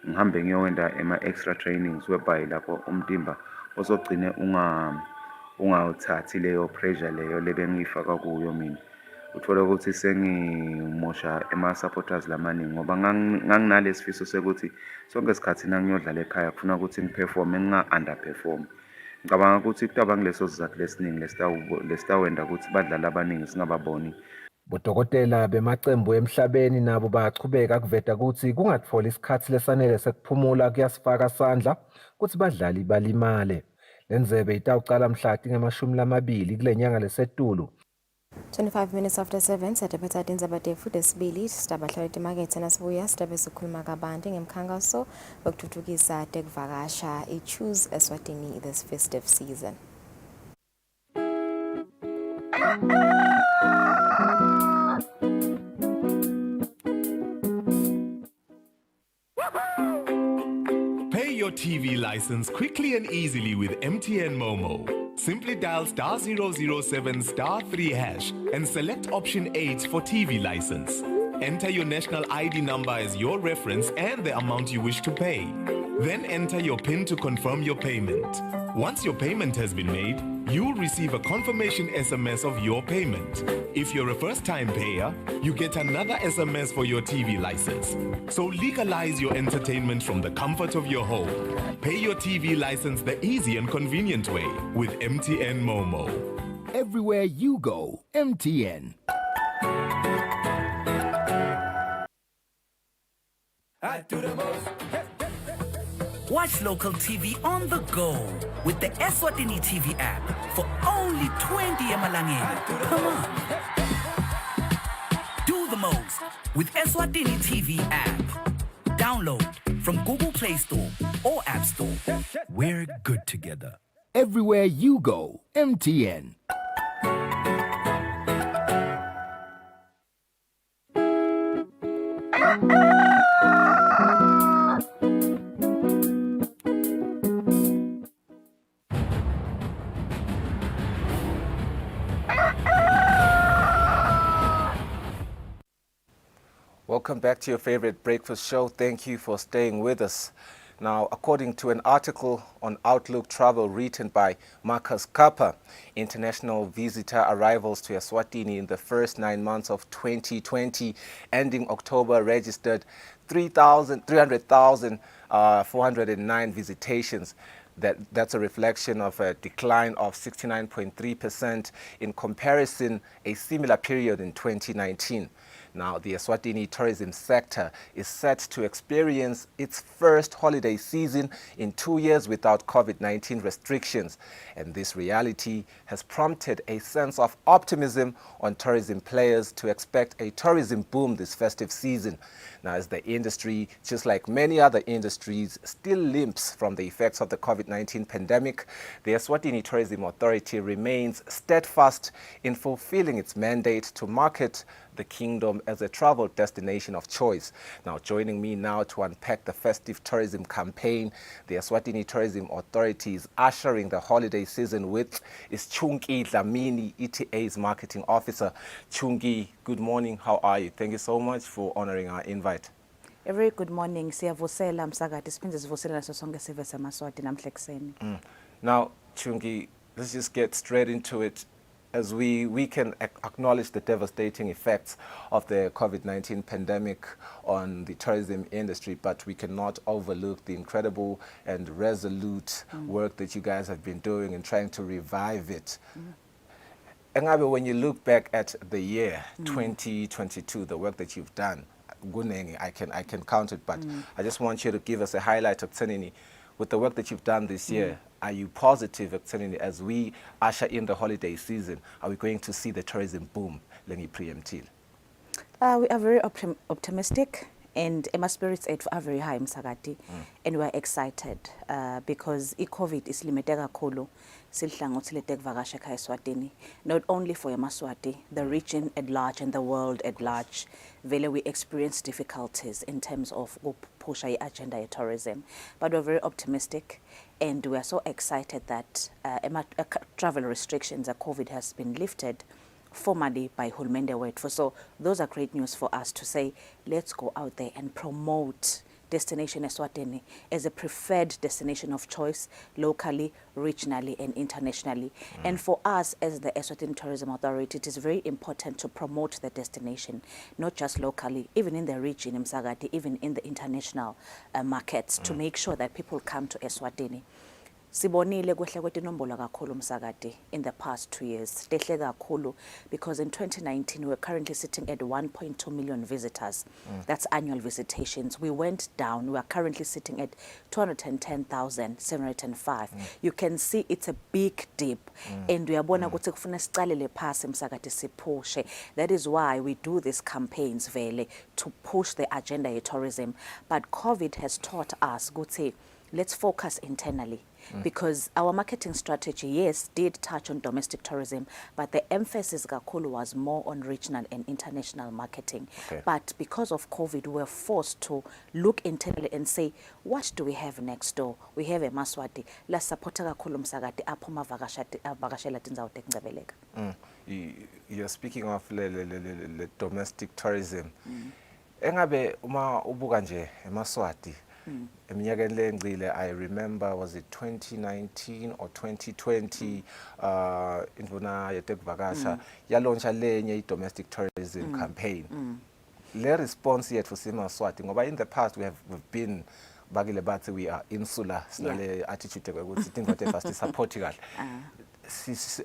ngihambe ngiyowenda extra trainings whereby lapho umtimba osogcine ungawuthathi leyo pressure leyo lebengiyifaka kuyo mina. Uthola ukuthi sengimosha supporters lamaningi ngoba nganginalesifiso sekuthi sonke isikhathi ngiyodlala ekhaya kufuna ukuthi ngiperforme underperform. Ngicabanga ukuthi kutaba ngileso sizathu lesiningi lesitawenda ukuthi badlali abaningi singababoni. Bodokotela bemacembu emhlabeni nabo bayachubeka kuveta ukuthi kungatfola isikhathi lesanele sekuphumula kuyasifaka sandla ukuthi badlali balimale. Lendzebe itawucala mhla tingemashumi kulenyanga lesetulu. 25 minutes after 7 sataphetha tindzaba tefu tesibili sitabahlela timakethe nasibuya sitabe sikhuluma kabanti ngemkhankaso wokuthuthukisa tekuvakasha iChoose Eswatini this festive season. Pay your TV license quickly and easily with MTN Momo. Simply dial *007 *3# and select option 8 for TV license. Enter your national ID number as your reference and the amount you wish to pay. Then enter your PIN to confirm your payment. Once your payment has been made, you'll receive a confirmation SMS of your payment. If you're a first-time payer, you get another SMS for your TV license. So legalize your entertainment from the comfort of your home. Pay your TV license the easy and convenient way with MTN Momo. Everywhere you go, MTN. I do the most. Watch local TV on the go with the Eswatini TV app for only 20 emalangeni per month. Do the most with Eswatini TV app. Download from Google Play Store or App Store. We're good together. Everywhere you go, MTN. Welcome back to your favorite breakfast show. Thank you for staying with us. Now, according to an article on Outlook Travel written by Marcus Kappa, international visitor arrivals to Eswatini in the first 9 months of 2020, ending October, registered 300,409 visitations. That's a reflection of a decline of 69.3% in comparison a similar period in 2019. Now, the Eswatini tourism sector is set to experience its first holiday season in 2 years without COVID-19 restrictions. And this reality has prompted a sense of optimism on tourism players to expect a tourism boom this festive season. Now, as the industry, just like many other industries, still limps from the effects of the COVID-19 pandemic, the Eswatini Tourism Authority remains steadfast in fulfilling its mandate to market the kingdom as a travel destination of choice. Now, joining me now to unpack the festive tourism campaign the Eswatini Tourism Authority is ushering the holiday season with is Chunki Dlamini, ETA's marketing officer. Chunki, good morning. How are you? Thank you so much for honoring our invite. A very good morning. Siyavusela msakati siphinde sivusela naso sonke sive samaswati namhla ekseni. Now, Chunki, let's just get straight into it as we can acknowledge the devastating effects of the COVID-19 pandemic on the tourism industry, but we cannot overlook the incredible and resolute work that you guys have been doing in trying to revive it. Engabe, when you look back at the year 2022, the work that you've done, I can count it, but I just want you to give us a highlight of Tsenini. With the work that you've done this year, are you positive as we usher in the holiday season? Are we going to see the tourism boom? Lengi preemptil. We are very optimistic, and my spirits are very high, Msakati, and we are excited because COVID is limited kakhulu silhlangothi letekuvakasha kha Eswatini, not only for Emaswati, the region at large and the world at large. Vele we experience difficulties in terms of push agenda of tourism, but we're very optimistic, and we are so excited that travel restrictions of COVID has been lifted formally by Hulmende Wetfo. So those are great news for us to say, let's go out there and promote Destination Eswatini as a preferred destination of choice locally, regionally, and internationally. And for us as the Eswatini Tourism Authority, it is very important to promote the destination, not just locally, even in the region, in Msagati, even in the international markets, to make sure that people come to Eswatini. Sibonile kwehle kwetinombolo kakhulu Msakati in the past 2 years. Tehle kakhulu because in 2019 we're currently sitting at 1.2 million visitors. That's annual visitations. We went down. We are currently sitting at 210,705. You can see it's a big dip, and we are bona ukuthi kufuna sicalele phasi Msakati siphushe. That is why we do these campaigns vele to push the agenda of tourism. But COVID has taught us ukuthi let's focus internally. Because our marketing strategy, yes, did touch on domestic tourism, but the emphasis kakhulu was more on regional and international marketing. But because of COVID, we were forced to look internally and say, what do we have next door? We have a Maswati. La supporta kakhulu Msakati apho mavakashela tindzawo tekungcebeleka. You're speaking of the domestic tourism. Engabe uma ubuka nje eMaswati, eminyakeni lengcile, I remember, was it 2019 or 2020, indvuna yetekuvakasha yalauncha lenye domestic tourism campaign. Le response yethu siMaswati ngoba in the past we've been bakile bathi we are insular, sinale attitude ukuthi things what first support kahle.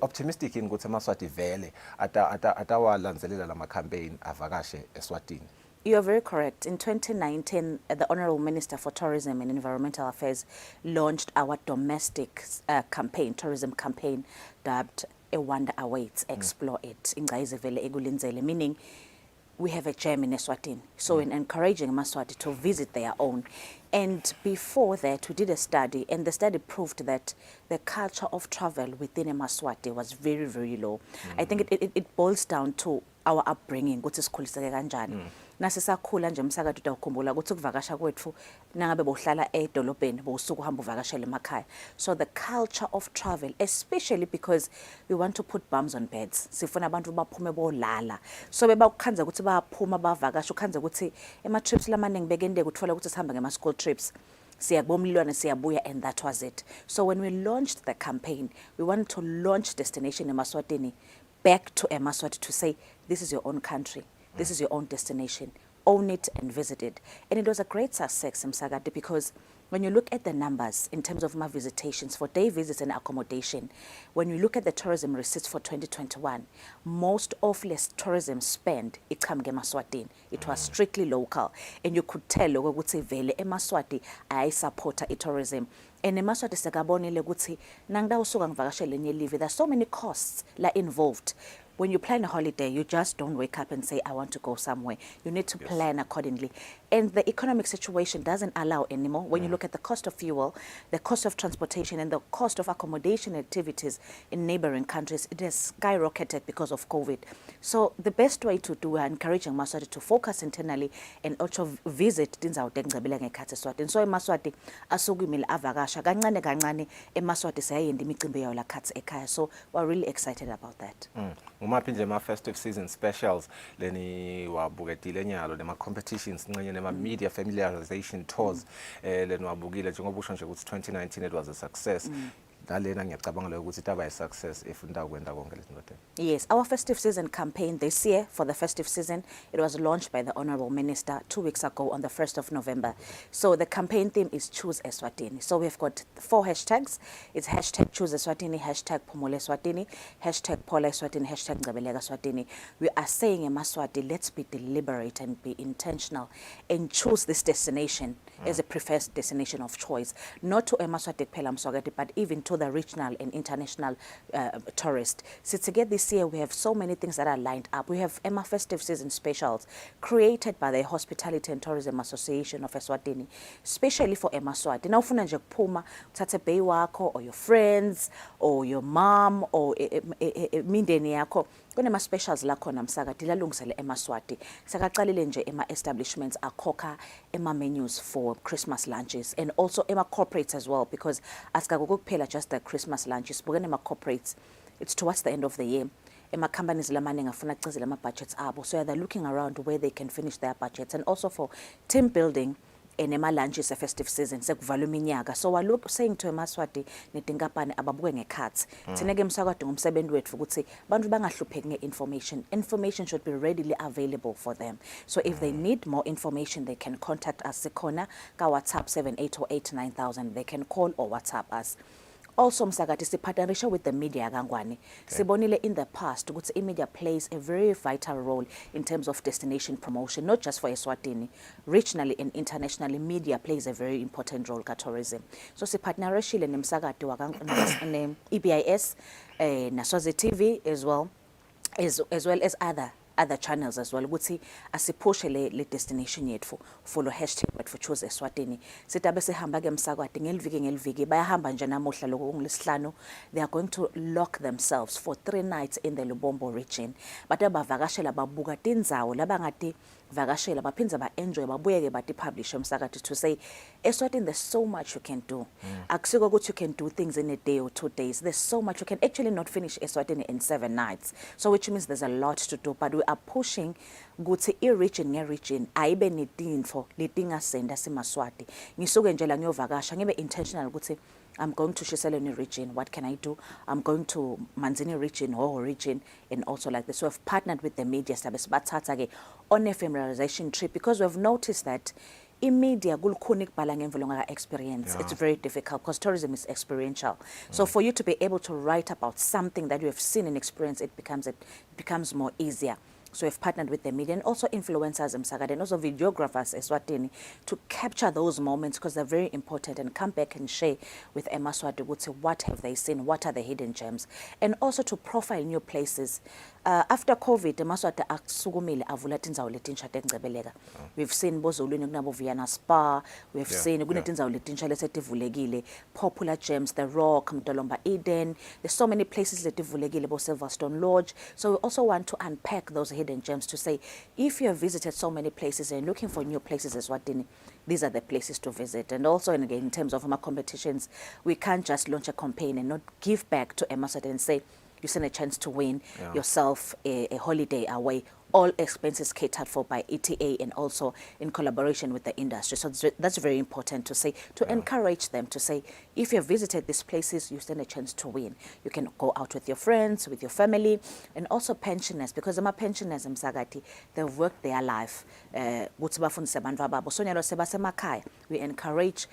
Optimistic in ukuthi eMaswati vele atawalandzelela lama campaign avakashe Eswatini. You are very correct. In 2019, the Honorable Minister for Tourism and Environmental Affairs launched our domestic campaign, tourism campaign, dubbed A Wonder Awaits, Explore It, meaning we have a gem in Eswatini. So in encouraging Maswati to visit their own. And before that, we did a study, and the study proved that the culture of travel within Maswati was very, very low. I think it boils down to our upbringing, ukuthi sikhuliseke kanjani. Nasisakhula nje Msakati utawukhumbula ukuthi ukuvakasha kwethu nangabe bohlala edolobheni bosuku uhamba uvakashele emakhaya. So the culture of travel, especially because we want to put bums on beds. Sifuna abantu baphume bolala. So bebakukhanza ukuthi baphuma bavakasha, ukhanza ukuthi ema trips lamaningi bekende kuthola ukuthi sihamba ngema school trips. And that was it. So when we launched the campaign, we wanted to launch Destination Emaswatini back to Emaswati to say, this is your own country, this is your own destination, own it and visit it. And it was a great success, Msakati, because when you look at the numbers in terms of my visitations for day visits and accommodation, when you look at the tourism receipts for 2021, most of less tourism spend it was strictly local, and you could tell ukuthi vele eMaswati ayisupporta tourism. And eMaswati sekabonile ukuthi nangida usuka ngivakashele enye live, there's so many costs involved. When you plan a holiday, you just don't wake up and say, I want to go somewhere. You need to plan accordingly. And the economic situation doesn't allow anymore. When you look at the cost of fuel, the cost of transportation, and the cost of accommodation activities in neighboring countries, it has skyrocketed because of COVID. So the best way to do, we're encouraging Maswati to focus internally and also visit tindzawo tengcebela ngekhatsi Eswatini. So eMaswati asukumile avakasha kancane kancane eMaswati sayayenda imicimbi yayo la khatsi ekhaya. So we're really excited about that. Ngumaphi nje ama-festive season specials leni wabuketile nyalo nema-competitions ncenye nema-media familiarization tours leni wabukile njengoba usho nje ukuthi 2019 it was a success. Nalena ngiyacabanga leyo ukuthi itaba success if ndakwenda konke lezi ndoda. Yes, our festive season campaign this year, for the festive season, it was launched by the Honorable Minister 2 weeks ago on the 1st of November. So the campaign theme is Choose Eswatini. So we've got 4 hashtags. It's hashtag Choose Eswatini, hashtag Phumule Eswatini, hashtag Phola Eswatini, hashtag Ngcebeleka Eswatini. We are saying in Maswati, let's be deliberate and be intentional and choose this destination as a preferred destination of choice, not to Maswati kuphela Mswakati, but even to the regional and international tourists. So to get this year, we have so many things that are lined up. We have Emma Festive Season Specials created by the Hospitality and Tourism Association of Eswatini, especially for eMaswati. Now, ufuna nje kuphuma uthathe bayi wakho or your friends or your mom or mindeni yakho, kunema specials la khona Msakati lalungisele eMaswati. Sakaqalile nje ema-establishments akhokha ema-menus for Christmas lunches and also ema-corporates as well, because asikakukuphela just the Christmas lunches, bukene ema-corporates, it's towards the end of the year. Companies lamaningi afuna kucizela ama-budgets abo, so they're looking around where they can finish their budgets, and also for team building and ema-lunches a festive season sekuvalwa iminyaka. So we're saying to eMaswati netinkampani ababuke ngekhatsi thina ke Mswakati ngumsebenzi wethu ukuthi bantu bangahlupheki nge-information. Information should be readily available for them. So if they need more information, they can contact us sikhona ka WhatsApp 78089000. They can call or WhatsApp us. Also Msakati sipartnerisha with the media kangwane. Sibonile in the past ukuthi media plays a very vital role in terms of destination promotion, not just for Eswatini. Regionally and internationally, media plays a very important role ka tourism. So sipartnerishile neMsakati wakangwane EBIS, Naswazi TV as well as other channels as well, ukuthi asiphushe le destination yethu, follow hashtag wethu Choose Eswatini. Sitabe sihamba ke Msakati ngeliviki bayahamba nje namuhla lokho ngolesihlanu. They are going to lock themselves for 3 nights in the Lubombo region. Bathe bavakashela babuka tindzawo labangati vakashela baphinza ba-enjoy babuyeke bati-publish Msakati to say Eswatini there's so much you can do. Akusiko ukuthi you can do things in a day or 2 days. There's so much you can actually not finish Eswatini in 7 nights. So which means there's a lot to do, but we are pushing ukuthi i-region nge-region ayibe netintfo letingasenda siMaswati. Ngisuke nje la ngiyovakasha ngibe intentional ukuthi I'm going to Kusile region, what can I do? I'm going to Manzini region, Hoho region, and also like this. So we've partnered with the media on a familiarization trip, because we've noticed that in media experience, it's very difficult because tourism is experiential. So for you to be able to write about something that you have seen and experienced, it becomes more easier. So we've partnered with the media and also influencers Msakati and also videographers Eswatini to capture those moments, because they're very important, and come back and share with eMaswati what have they seen, what are the hidden gems, and also to profile new places. After COVID, eMaswati akusukumile avula tindzawo letinsha tengcebeleka. We've seen Bozulwini kunabo Vienna Spa, we've seen kunetindzawo letinsha lesetivulekile, popular gems, The Rock, Mdolomba Eden. There's so many places letivulekile, Bo Silverstone Lodge. So we also want to unpack those hidden gems to say, if you have visited so many places and looking for new places as Eswatini, these are the places to visit. And also, and again, in terms of our competitions, we can't just launch a campaign and not give back to eMaswati and say, you stand a chance to win yourself a holiday away. All expenses catered for by ETA and also in collaboration with the industry. So that's very important to say, to encourage them to say, if you have visited these places, you stand a chance to win. You can go out with your friends, with your family, and also pensioners, because my pensioners Msakati, they've worked their life. We encourage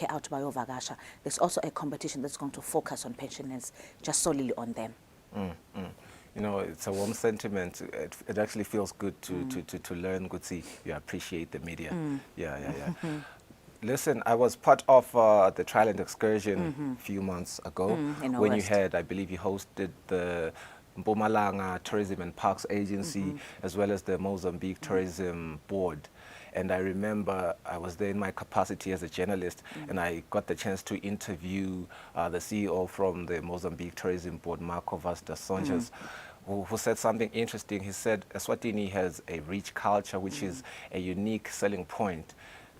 out by. There's also a competition that's going to focus on pensioners, just solely on them. You know, it's a warm sentiment. It actually feels good to learn, good see you appreciate the media. Listen, I was part of the trial and excursion a few months ago when you had, I believe you hosted the Mpumalanga Tourism and Parks Agency, as well as the Mozambique Tourism Board. And I remember I was there in my capacity as a journalist, and I got the chance to interview the CEO from the Mozambique Tourism Board, Marco Vaz das Sonjas, who said something interesting. He said Eswatini has a rich culture, which is a unique selling point.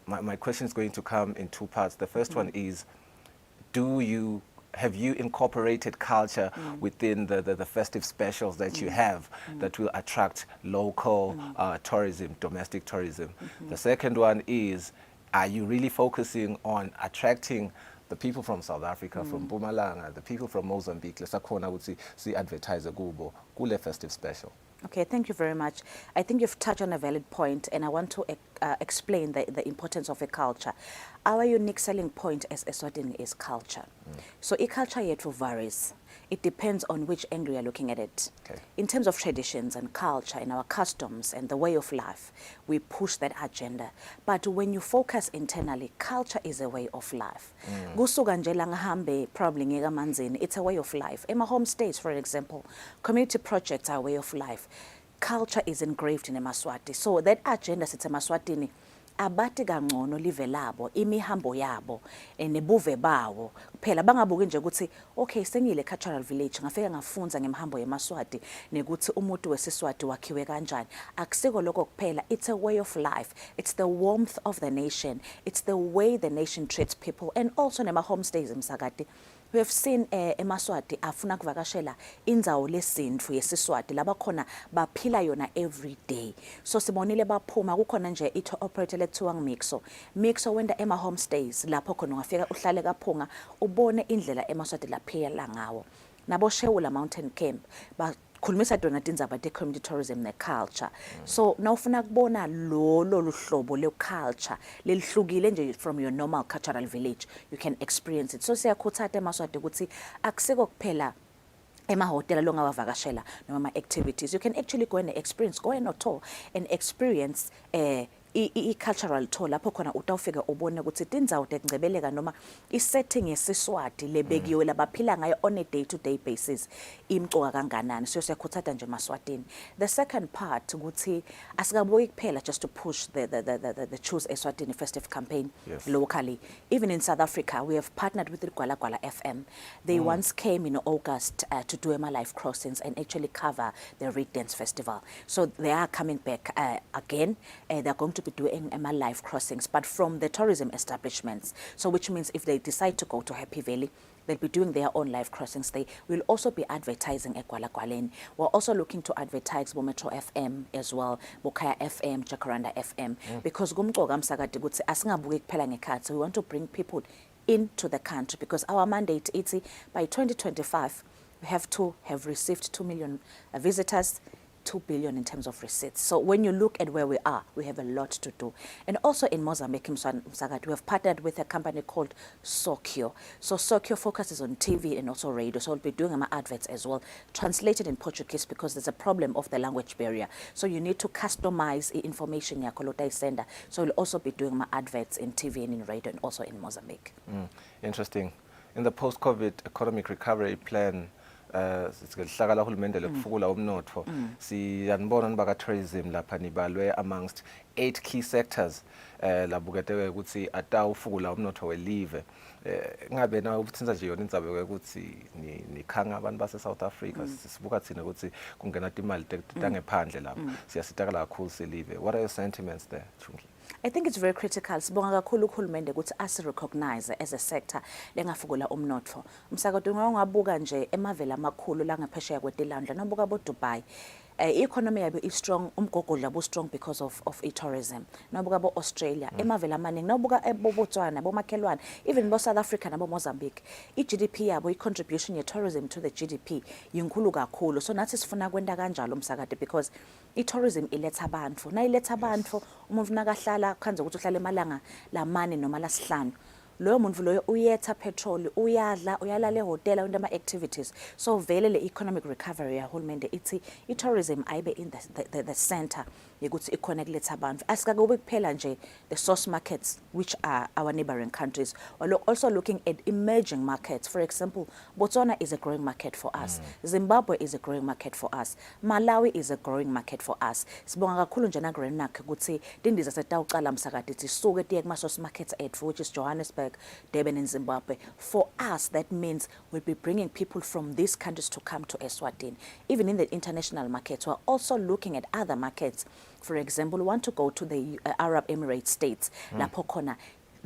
My question is going to come in two parts. The first one is, have you incorporated culture within the festive specials that you have that will attract local tourism, domestic tourism? The second one is, are you really focusing on attracting the people from South Africa, from Mpumalanga, the people from Mozambique, lesakhona ukuthi si-advertise kubo kule festive special? Okay, thank you very much. I think you've touched on a valid point, and I want to explain the importance of a culture. Our unique selling point as Eswatini is culture. So culture yethu varies. It depends on which angle you're looking at it. Okay. In terms of traditions and culture and our customs and the way of life, we push that agenda. But when you focus internally, culture is a way of life. Kusuka nje la ngihambe probably ngiyeka Manzini, it's a way of life. In my home states, for example, community projects are a way of life. Culture is engraved in eMaswati. So that agenda sithi eMaswatini abati kangcono live labo, imihambo yabo, nebuve bawo. Phela bangabuki nje ukuthi okay sengile cultural village ngafika ngafunza ngemhambo yeMaswati nekuthi umuntu wesiswati wakhiwe kanjani. Akusiko lokho kuphela, it's a way of life. It's the warmth of the nation. It's the way the nation treats people, and also nema homestays emsakati. We have seen eMaswati afuna kuvakashela indzawo lesindfu yesiswati laba khona baphila yona every day. So sibonile baphuma kukhona nje ito operator lekuthiwa Mixo wenda ema homestays lapho khona ungafika uhlale kaphunga ubone indlela eMaswati laphila ngawo. Nabo Shewula Mountain Camp khulumisa dona tindzaba te-community tourism ne-culture. So nawufuna kubona lolu hlobo le-culture lelihlukile nje from your normal cultural village, you can experience it. So siyakhuthaza eMaswati ukuthi akusiko kuphela emahotela longawavakashela noma activities. You can actually go and experience, go on a tour and experience i-cultural tour lapho khona utawufika ubone ukuthi tindzawo tengcebeleka noma i-setting yesiswati lebekiwe labaphila ngayo on a day-to-day basis imcoka kanganani. So siyakhuthaza nje eMaswatini. The second part ukuthi asikabuki kuphela just to push the Choose Eswatini festive campaign locally. Even in South Africa, we have partnered with the Gwala Gwala FM. They once came in August to do Emma Life Crossings and actually cover the Reed Dance Festival. So they are coming back again. They're going to be doing Emma Life Crossings, but from the tourism establishments. So which means if they decide to go to Happy Valley, they'll be doing their own life crossings. They will also be advertising at Gwala Gwaleni. We're also looking to advertise Metro FM as well, Bukaya FM, Jacaranda FM, because gumcoka msakati ukuthi asingabuki kuphela ngekhathi. We want to bring people into the country because our mandate is by 2025 we have to have received 2 million visitors, 2 billion in terms of receipts. So when you look at where we are, we have a lot to do. And also in Mozambique, Msakati, we have partnered with a company called Sokyo. So Sokyo focuses on TV and also radio. So we'll be doing my adverts as well, translated in Portuguese because there's a problem of the language barrier. So you need to customize the information ya kolota sender. So we'll also be doing my adverts in TV and in radio and also in Mozambique. Interesting. In the post-COVID economic recovery plan, sihlakala uhulumende lekufukula umnotho siyanibona nibaka tourism lapha nibalwe amongst 8 key sectors labukete ukuthi atawufukula umnotho welive. Ngabe na ubuthinza nje yona indzabe ukuthi nikhanga abantu base South Africa sibuka thina ukuthi kungena imali tangephandle lapha siyasitakala kakhulu selive. What are your sentiments there, Chunki? I think it's very critical. Sibonga kakhulu uhulumende ukuthi asi-recognize as a sector lengafukula umnotho. Msakade ungabuka nje emavela amakhulu la ngaphesheya kwetilwandle nabuka bo Dubai. Economy yabo is strong, umgogodla bo strong because of e-tourism. Nabuka bo Australia, emavela amaningi, nabuka bo Botswana, bo Makelwane, even bo South Africa nabo Mozambique. I-GDP yabo, i-contribution ye-tourism to the GDP yinkulu kakhulu. So nathi sifuna kwenda kanjalo msakade because i-tourism iletha abantu. Na iletha abantu, umuntu nakahlala khanze ukuthi uhlala emalanga lamane noma lasihlanu. Loyo muntu loyo uyetha petrol, uyadla, uyalala ehotela, unda ama activities. So vele le economic recovery ya hulumende ithi i-tourism aibe in the center ukuthi ikhona kuletha abantu. Asikakube kuphela nje the source markets, which are our neighboring countries. We're also looking at emerging markets. For example, Botswana is a growing market for us. Zimbabwe is a growing market for us. Malawi is a growing market for us. Sibonga kakhulu nje naGrenak ukuthi dindiza setawuqala msakade sisuke tiye kuma source markets ethu, which is Johannesburg, Durban and Zimbabwe. For us, that means we'll be bringing people from these countries to come to Eswatini. Even in the international markets, we're also looking at other markets. For example, we want to go to the Arab Emirates states. Lapho khona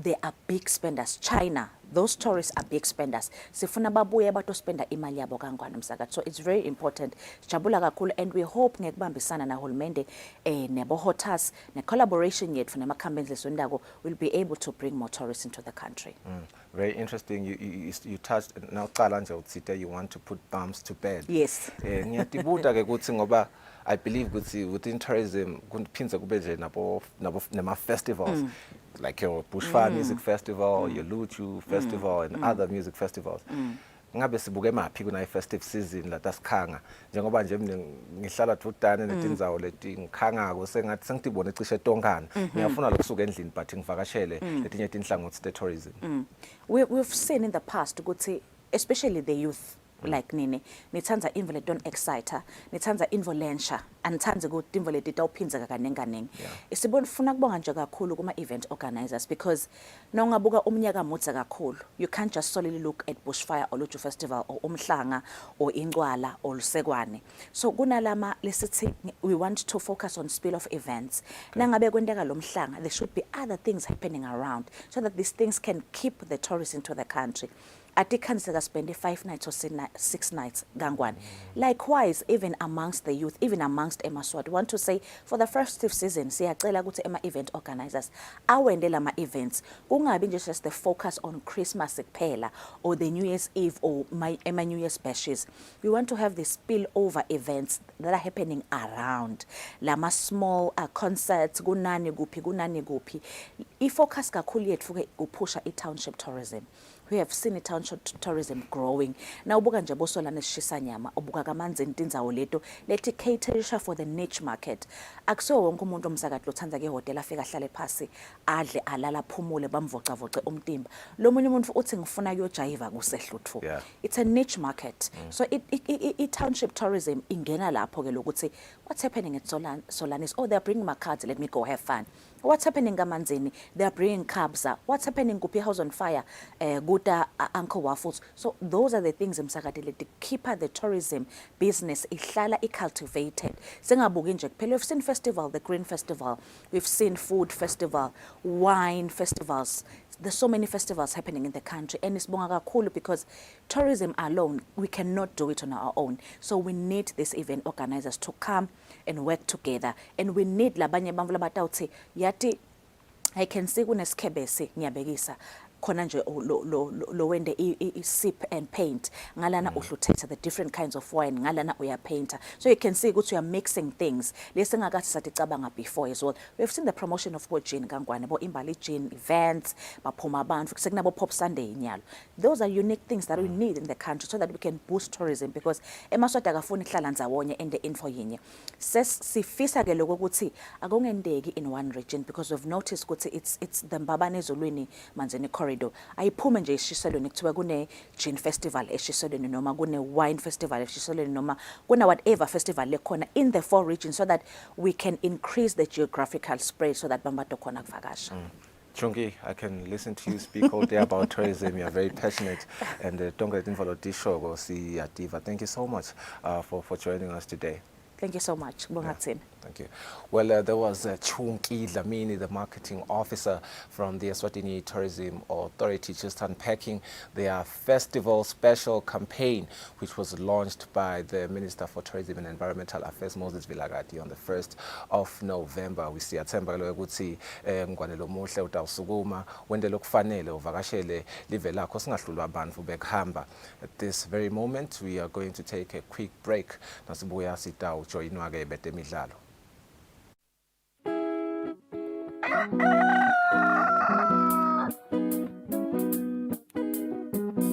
they are big spenders. China, those tourists are big spenders. Sifuna babuye batospenda imali yabo kangwana msakade. So it's very important. Sijabula kakhulu, and we hope ngekubambisana na hulumende nebo hotels ne collaboration yethu nema campaigns lesondako will be able to bring more tourists into the country. Very interesting. You touched now nje utsite you want to put bumps to bed. Yes. Ngiyatibuta ke ukuthi ngoba I believe within tourism kuphindze kube nje nama festivals like your Bushfire Music Festival, your Luchu Festival and other music festivals. Ngabe sibuke maphi kuna festive season la tasikhanga njengoba nje mina ngihlala thutane netindzawo leti ngikhangako sengathi sengitibone cishe tonkana ngiyafuna lokusuka endlini but ngivakashele letinye tinhlangothi te tourism. We've seen in the past ukuthi especially the youth like nini nithanza info le don't excite nithanza info lensha anithanze ukuthi info leti tawuphinza kaningi isibona ufuna kubonga nje kakhulu kuma event organizers because nongabuka umnyaka mutse kakhulu you can't just solely look at Bushfire or Luchu Festival or umhlanga or ingcwala or lusekwane. So kunalama lesithi we want to focus on spill off events. Nangabe kwenteka lo mhlanga there should be other things happening around so that these things can keep the tourists into the country. Atikanzeka spend 5 nights or 6 nights gangwan. Likewise, even amongst the youth, even amongst Emaswat, we want to say for the festive season, siyacela ukuthi ema event organizers awende lama events kungabi just the focus on Christmas kuphela or the New Year's Eve or ema New Year's bashes. We want to have the spillover events that are happening around lama small concerts kunani kuphi ifocus kakhulu yethu ke kupusha i-township tourism. We have seen a township tourism growing. Now ubuka nje bosolana sishisa nyama, ubuka kamanzini tindzawo leto leti caterisha for the niche market. Akusiwo wonke umuntu omsakade lothanza ke hotel afika ahlale phasi adle alala phumule bamvocavoce umtimba. Lo munye umuntu uthi ngifuna kuyojayiva kusehluthu. It's a niche market. So it township tourism ingena lapho ke lokuthi what's happening at Solanis? Oh, they're bringing my cards, let me go have fun. What's happening Gamanzini? They're bringing cabs. What's happening Gupi House on Fire? Guta Uncle Waffles. So those are the things Msakadile to keep the tourism business ihlala cultivated. Singabuki nje kuphela. We've seen festival, the Green Festival. We've seen food festival, wine festivals. There's so many festivals happening in the country, and it's bonga kakhulu because tourism alone we cannot do it on our own. So we need these event organizers to come and work together, and we need labanye bamvu labatawuthi yati I can see kunesikebese ngiyabekisa khona nje lo wende sip and paint ngalana uhluthetha the different kinds of wine ngalana uyapainta, so you can see ukuthi you are mixing things lesingakathi saticabanga before as well. We've seen the promotion of gin kangwane bo imbali gin events baphuma abantu sekunabo pop Sunday inyalo. Those are unique things that we need in the country so that we can boost tourism because emaswati akafuni kuhlala ndzawonye ende info yinye. Sifisa ke lokho ukuthi akungendeki in one region because we've noticed ukuthi it's the Mbabane ezolweni manzini corridor ayiphume nje eshiselweni kuthiwa kune gin festival eshiselweni noma kune wine festival eshiselweni noma kuna whatever festival lekhona in the 4 regions so that we can increase the geographical spread so that bambato khona kuvakasha. Chungi, I can listen to you speak all day about tourism. You are very passionate, and don't get involved with Shogo, see Diva. Thank you so much for joining us today. Thank you so much. Thank you. Well, there was Chunki Dlamini, the marketing officer from the Eswatini Tourism Authority, just unpacking their festival special campaign, which was launched by the Minister for Tourism and Environmental Affairs, Moses Vilagati, on the 1st of November. We see Atemba ukuthi ngwanelo muhle utawusukuma wende lokufanele uvakashele live lakho singahlulwa abantu bekhamba. At this very moment, we are going to take a quick break. Nasibuya sitawu joinwa ke betemidlalo.